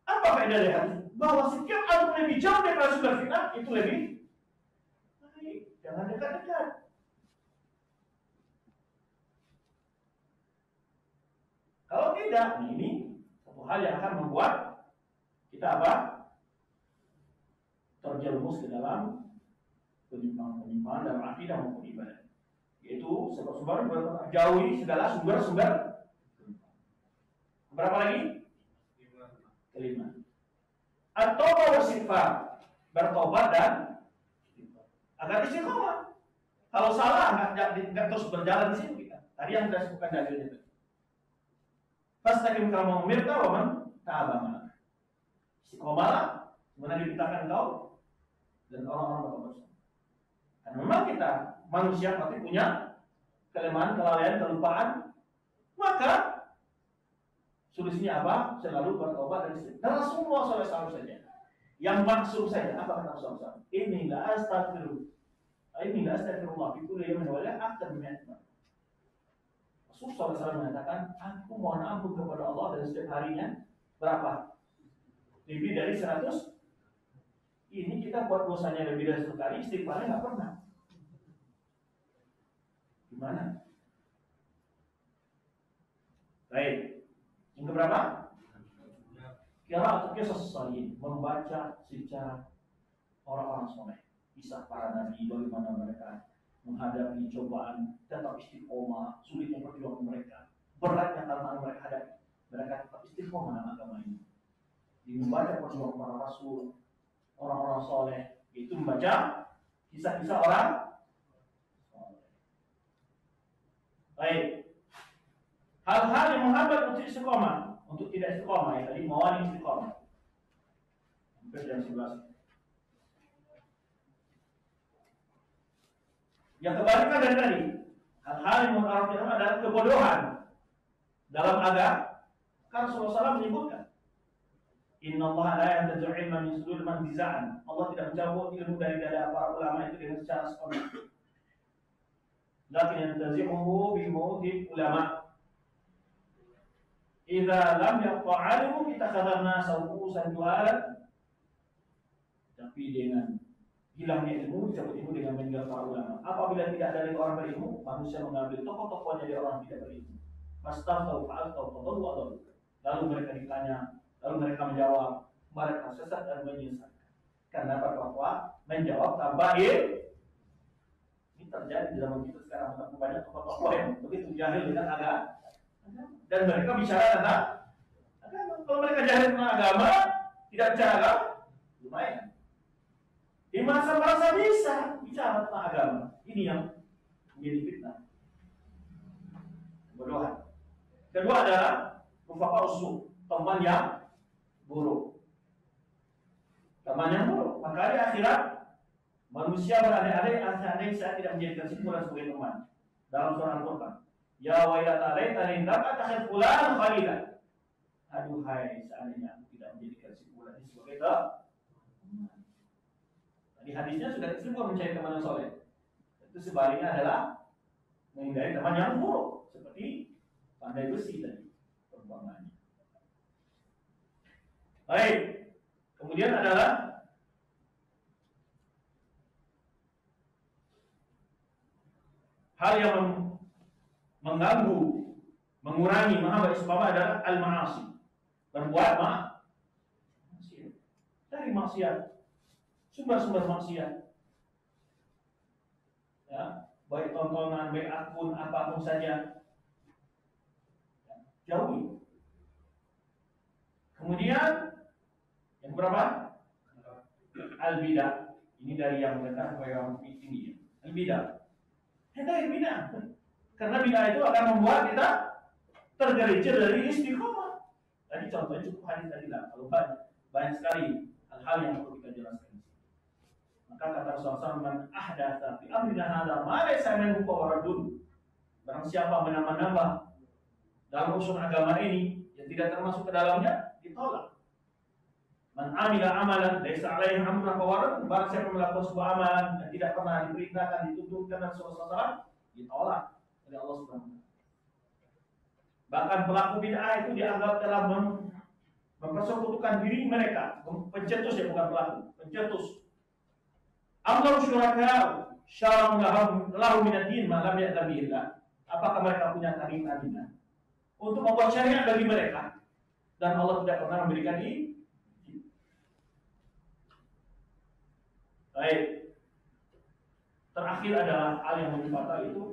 Apa faedah dari hadis? Bahwa setiap antum lebih jauh daripada sumber fitnah itu lebih baik. Jangan dekat-dekat. Kalau tidak, ini satu hal yang akan membuat kita apa? Terjerumus ke dalam penyimpangan dalam akidah maupun ibadah. Yaitu sumber-sumber jauhi segala sumber-sumber. Berapa lagi? 5. At-taubah was-istighfar. Bertobat dan agar istiqomah. Kalau salah enggak terus berjalan di situ kita. Tadi yang sudah sebutkan dalilnya itu. Fastaqim kama umirta wa man ta'aba ma'ak. Istiqomahlah sebenarnya diperintahkan engkau dan orang-orang bertobat. Karena memang kita manusia pasti punya kelemahan, kelalaian, kelupaan. Maka solusinya apa? Selalu bertobat dan istighfar. Dan Rasulullah SAW saja yang maksud saja apa kata Rasulullah? Ini la astaghfirullah. Ini la astaghfirullah. Itu dia menolak akad menyatakan. Rasul SAW mengatakan, aku mohon ampun kepada Allah dan setiap harinya berapa? Lebih dari 100. Ini kita buat dosanya lebih dari 100 kali, istighfarnya nggak pernah. Gimana? Baik. Yang keberapa? Qira'atul qisas shalihin, membaca sejarah orang-orang soleh, kisah para nabi, bagaimana mereka menghadapi cobaan, tetap istiqomah, sulitnya perjuangan mereka, beratnya tantangan mereka hadapi, mereka tetap istiqomah dalam agama ini. Di membaca perjuangan para rasul, orang-orang soleh, itu membaca kisah-kisah orang soleh. Baik. Hal-hal yang menghambat untuk istiqomah, untuk tidak istiqomah, ya tadi mawani istiqomah. Hampir jam 11. Yang kebalikan dari tadi, hal-hal yang mengharapkan adalah kebodohan dalam agama. Kan Rasulullah SAW menyebutkan, Inna Allah la yantazi'u ilma min sudur man niza'an. Allah tidak mencabut ilmu dari dada para ulama itu dengan secara spontan. Lakin yantazi'uhu bi mautil ulama. Idza lam yaqa'alu ittakhadna sawusan jualan. Tapi dengan hilangnya ilmu, dicabut ilmu dengan meninggal para ulama. Apabila tidak ada lagi orang berilmu, manusia mengambil tokoh-tokohnya dari orang tidak berilmu. Fastaftau fa'altau fadallu wa dallu. Lalu mereka ditanya, lalu mereka menjawab, mereka sesat dan menyesatkan. Karena bahwa menjawab tanpa ilmu. Ini terjadi di zaman kita sekarang, betapa banyak tokoh-tokoh yang begitu jahil dengan agama. Dan mereka bicara tentang agama. Kalau mereka jahil tentang agama, tidak bicara agama, lumayan. Di masa-masa bisa bicara tentang agama. Ini yang menjadi fitnah, kebodohan. Kedua adalah mufaqa usul, teman yang buruk. Teman yang buruk. Maka di akhirat manusia berandai-andai andai saya tidak menjadikan si fulan sebagai teman. Dalam surah Al-Qur'an, ya wailata laitani lam attakhidh fulanan khalila. Aduhai, seandainya aku tidak menjadikan si fulan ini sebagai teman. Di hadisnya sudah disebut mencari teman yang soleh. Itu sebaliknya adalah menghindari teman yang buruk, seperti pandai besi tadi perumpamannya. Baik. Kemudian adalah hal yang mengganggu, mengurangi menghambat istiqomah adalah al-ma'asi. Berbuat maksiat. Dari maksiat, sumber-sumber maksiat. Ya, baik tontonan, baik akun, apapun saja. Ya, jauhi. Kemudian yang berapa? Al-bidah. Ini dari yang rendah ke yang tinggi. Al-bidah. Dari bidah. Karena bidah itu akan membuat kita tergelincir dari istiqomah. Tadi contohnya cukup hadis tadi lah. Kalau banyak sekali hal-hal yang perlu kita jelaskan. Maka kata Rasulullah, man ahdatsa fi amrina hadza ma laysa minhu fa waradun. Barang siapa menambah-nambah dalam urusan agama ini yang tidak termasuk ke dalamnya, ditolak. Man amila amalan laysa alaihi amruna fa waradun. Barang siapa melakukan sebuah amalan yang tidak pernah diperintahkan, dituntutkan Rasulullah SAW, ditolak oleh Allah Subhanahu wa taala. Bahkan pelaku bid'ah itu dianggap telah mempersekutukan diri mereka, pencetus ya, bukan pelaku, pencetus. Amlau syuraka syara'u lahu min ad-din ma lam ya'lam bihi Allah. Apakah mereka punya keinginan untuk membuat syariat bagi mereka dan Allah tidak pernah memberikan ini? Baik. Terakhir adalah hal yang fatal itu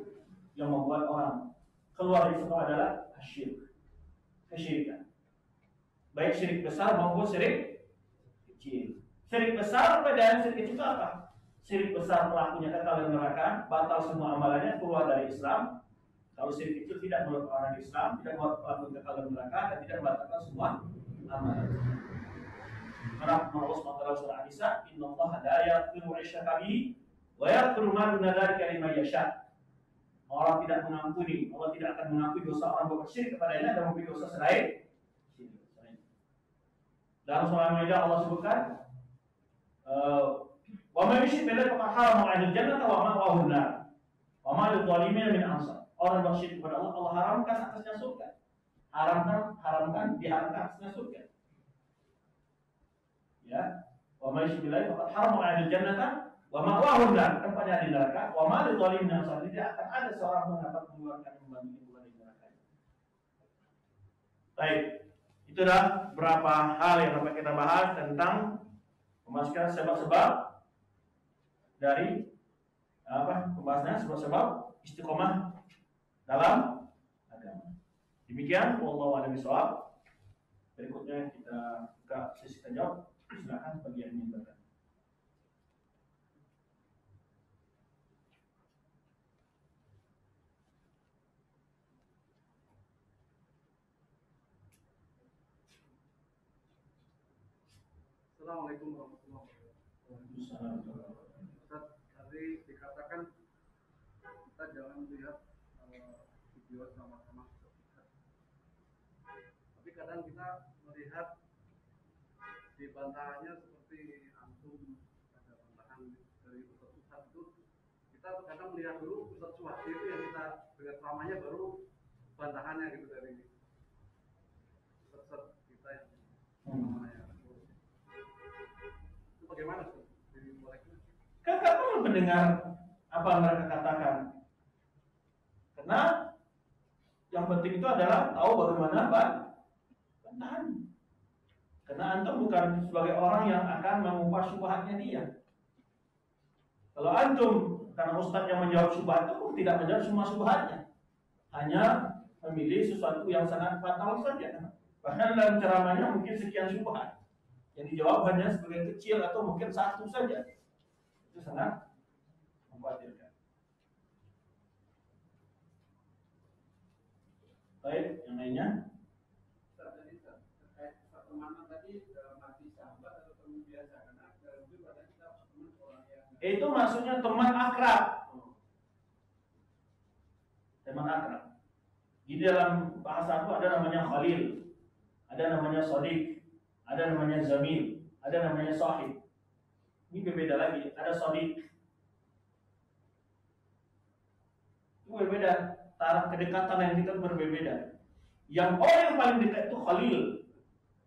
yang membuat orang keluar dari Islam adalah syirik. Kesyirikan. Baik syirik besar maupun syirik kecil. Syirik besar perbedaan syirik kecil itu apa? Syirik besar pelakunya kekal dalam neraka, batal semua amalannya, keluar dari Islam. Kalau syirik kecil tidak membuat orang dari Islam, tidak membuat pelaku kekal dalam neraka, dan tidak membatalkan semua amalan. Karena Allah SWT surah An-Nisa, Inna Allah la yaghfiru asyaka bihi wa yaghfiru ma duna dzalika liman yasha. Allah tidak mengampuni, Allah tidak akan mengampuni dosa orang berbuat syirik kepadanya dan mengampuni dosa selain syirik. Dalam surah Al-Maidah Allah sebutkan, wa man yushrik billahi faqad harama 'alaihi al-jannata wa ma'wahu an-nar wa ma lidh-dhalimin min ansar. orang bersyirik kepada Allah, Allah haramkan atasnya surga. Diharamkan atasnya surga. Ya, wa may yusyrik billahi faqad harama 'alaihi jannata wa ma'wahu nar, tempatnya di neraka. Wa ma lidh-dhalimin min ansar, tidak akan ada seorang pun dapat mengeluarkan membantu dari neraka. Baik, itulah beberapa hal yang dapat kita bahas tentang memasukkan sebab-sebab dari pembahasannya sebab-sebab istiqomah dalam agama. Demikian, wallahu a'lam bishawab. Berikutnya kita buka sesi tanya jawab. Silakan bagi yang ingin bertanya. Assalamualaikum warahmatullahi wabarakatuh. Ustaz, tadi dikatakan kita jangan melihat video sama-sama. Tapi kadang kita melihat di bantahannya seperti antum ada bantahan dari Ustaz itu, kita kadang melihat dulu Ustaz Suwadi itu yang kita dengar ceramahnya, baru bantahannya gitu dari Ustaz kita yang namanya. Itu bagaimana tuh? Kan nggak perlu mendengar apa mereka katakan, karena yang penting itu adalah tahu bagaimana bantahan. Karena antum bukan sebagai orang yang akan mengumpas syubhatnya dia. Kalau antum, karena ustaz yang menjawab syubhat itu tidak menjawab semua syubhatnya, hanya memilih sesuatu yang sangat fatal saja. Bahkan dalam ceramahnya mungkin sekian syubhat, yang dijawab hanya sebagian kecil atau mungkin satu saja. Itu sangat mengkhawatirkan. Baik, yang lainnya? Terkait pertemanan tadi dalam arti sahabat atau teman biasa, karena dalam itu pada kita teman orang yang itu maksudnya teman akrab. Teman akrab. Di dalam bahasa itu ada namanya khalil, ada namanya shadiq, ada namanya zamil, ada namanya sahib. Ini berbeda lagi. Ada shadiq. Itu berbeda. Taraf kedekatan yang kita berbeda. Yang orang yang paling dekat itu khalil,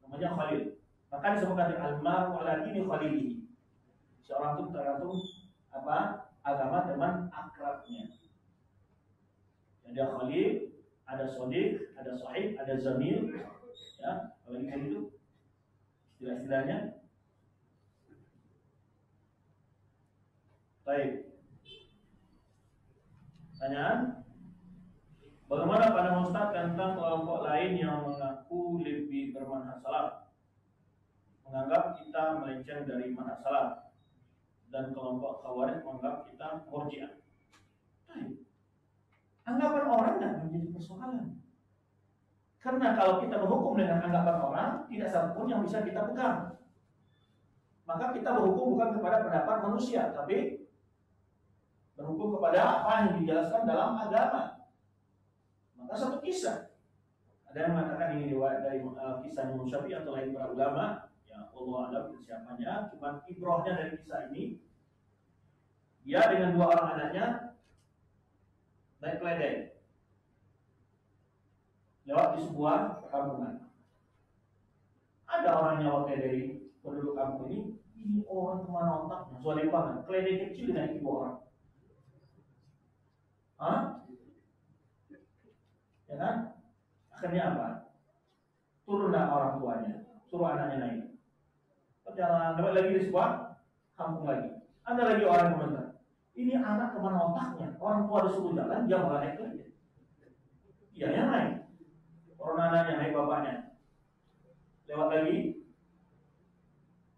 namanya khalil. Maka disebutkan al-mar'u ala dini khalilihi. Seorang itu tergantung agama teman akrabnya. Ada khalil, ada shadiq, ada sahib, ada zamil. Ya, kalau itu istilah-istilahnya. Baik. Pertanyaan? Bagaimana pandangan Ustaz tentang kelompok lain yang mengaku lebih bermanhaj salaf, menganggap kita melenceng dari manhaj salaf, dan kelompok khawarij menganggap kita murji'ah? Anggapan orang tidak menjadi persoalan. Karena kalau kita berhukum dengan anggapan orang, tidak satupun yang bisa kita pegang. Maka kita berhukum bukan kepada pendapat manusia, tapi berhukum kepada apa yang dijelaskan dalam agama. Maka satu kisah, ada yang mengatakan ini dari kisah Imam Syafi'i atau lain para ulama, ya Allah alam siapanya, cuma ibrahnya dari kisah ini, dia dengan dua orang anaknya naik keledai lewat di sebuah perkampungan. Ada orang nyawa dari penduduk kampung ini orang kemana otaknya, soalnya banget, keledai kecil dengan ibu orang. Ya kan? Akhirnya apa? Turunlah orang tuanya, suruh anaknya naik. Perjalanan lewat lagi di sebuah kampung lagi. Ada lagi orang yang komentar, ini anak kemana otaknya? Orang tua disuruh jalan, dia malah naik lagi. Iya yang naik. Orang anaknya naik bapaknya. Lewat lagi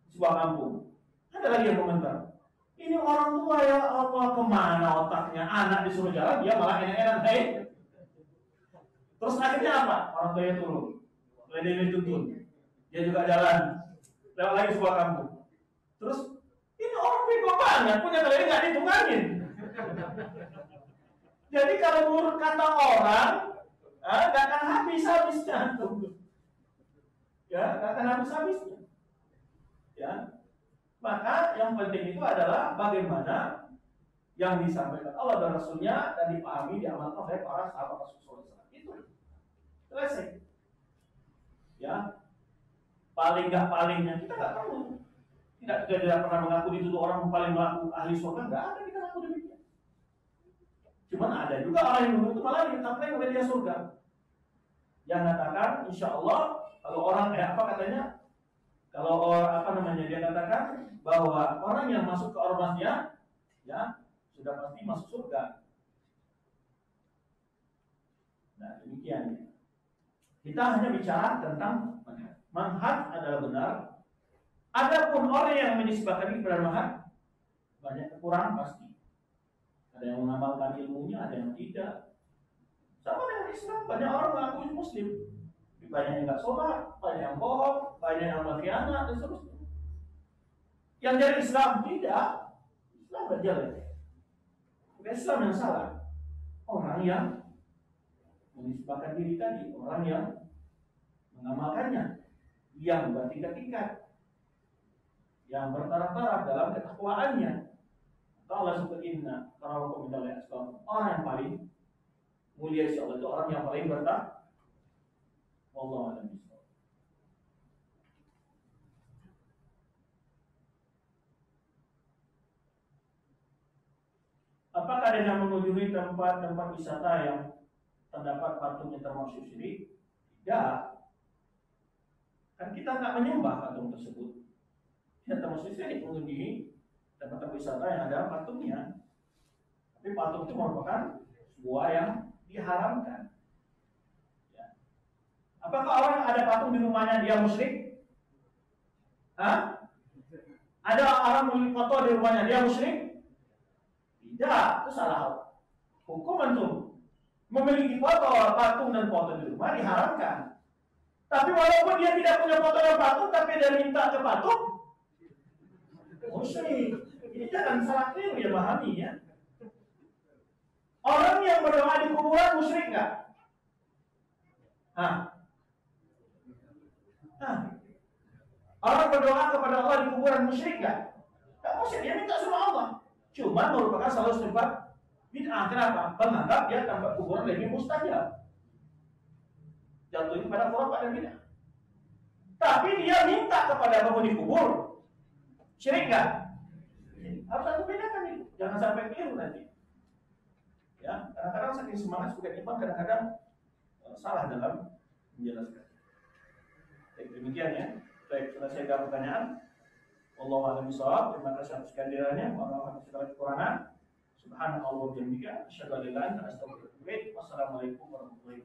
di sebuah kampung. Ada lagi yang komentar, ini orang tua ya Allah, kemana otaknya? Anak disuruh jalan, dia malah enak-enak naik. Terus akhirnya apa? Orang tuanya turun, keledai dituntun, dia juga jalan, lewat lagi sebuah kampung. Terus ini orang bego banget, punya keledai nggak ditungangin. Jadi kalau menurut kata orang, nggak akan habis-habisnya, ya nggak akan habis-habisnya. Ya, maka yang penting itu adalah bagaimana yang disampaikan Allah dan Rasulnya dan dipahami, diamalkan oleh para sahabat Rasulullah SAW. Itu selesai. Ya, paling nggak palingnya kita nggak perlu. Tidak pernah mengaku dituduh orang paling mengaku ahli surga, nggak ada kita ngaku demikian. Cuman ada juga orang yang dulu itu malah ditetapkan oleh dia surga. Yang mengatakan, insya Allah kalau orang apa katanya, kalau dia katakan bahwa orang yang masuk ke ormasnya, ya sudah pasti masuk surga. Nah demikian. Kita hanya bicara tentang manhaj. Manhaj adalah benar. Adapun orang yang menisbahkan kepada manhaj banyak kekurangan pasti. Ada yang mengamalkan ilmunya, ada yang tidak. Sama dengan Islam, banyak orang mengaku Muslim, banyak yang nggak sholat, banyak yang bohong, banyak yang berkhianat dan seterusnya. Yang dari Islam tidak, Islam nggak jalan. Islam yang salah. Orang yang menisbahkan diri tadi, orang yang mengamalkannya, yang bertingkat-tingkat, yang bertaraf-taraf dalam ketakwaannya. Allah subhanahu wa ta'ala, orang yang paling mulia insya Allah itu orang yang paling bertakwa. Wallahu a'lam bishawab. Apakah dengan mengunjungi tempat-tempat wisata yang terdapat patungnya termasuk syirik? Tidak. Kan kita nggak menyembah patung tersebut. Tidak termasuk syirik mengunjungi tempat-tempat wisata yang ada patungnya. Tapi patung itu merupakan sebuah yang diharamkan. Ya. Apakah orang yang ada patung di rumahnya dia musyrik? Hah? Ada orang memiliki foto di rumahnya dia musyrik? Tidak, itu salah hukum antum. Memiliki foto, patung dan foto di rumah diharamkan. Tapi walaupun dia tidak punya foto dan patung, tapi dia minta ke patung, musyrik. Ini jangan salah keliru ya, pahami ya. Orang yang berdoa di kuburan musyrik nggak? Orang berdoa kepada Allah di kuburan musyrik nggak? Nggak musyrik, dia minta sama Allah. Cuma merupakan salah satu tempat bid'ah. Kenapa? Menganggap dia tempat kuburan lebih mustajab. Jatuhnya pada khurafat dan bid'ah. Tapi dia minta kepada penghuni kubur, syirik nggak? Harus aku bedakan itu. Jangan sampai keliru nanti. Ya, kadang-kadang saking semangat sebagai imam kadang-kadang salah dalam menjelaskan. Baik, demikian ya. Baik, selesai dengan pertanyaan. Wallahu a'lam bishawab. Terima kasih atas kehadirannya. Mohon maaf atas segala kekurangan. Subhanallah wa bihamdika, asyhadu an la ilaha illa anta, astaghfiruka wa atubu ilaik. Wassalamualaikum warahmatullahi wabarakatuh.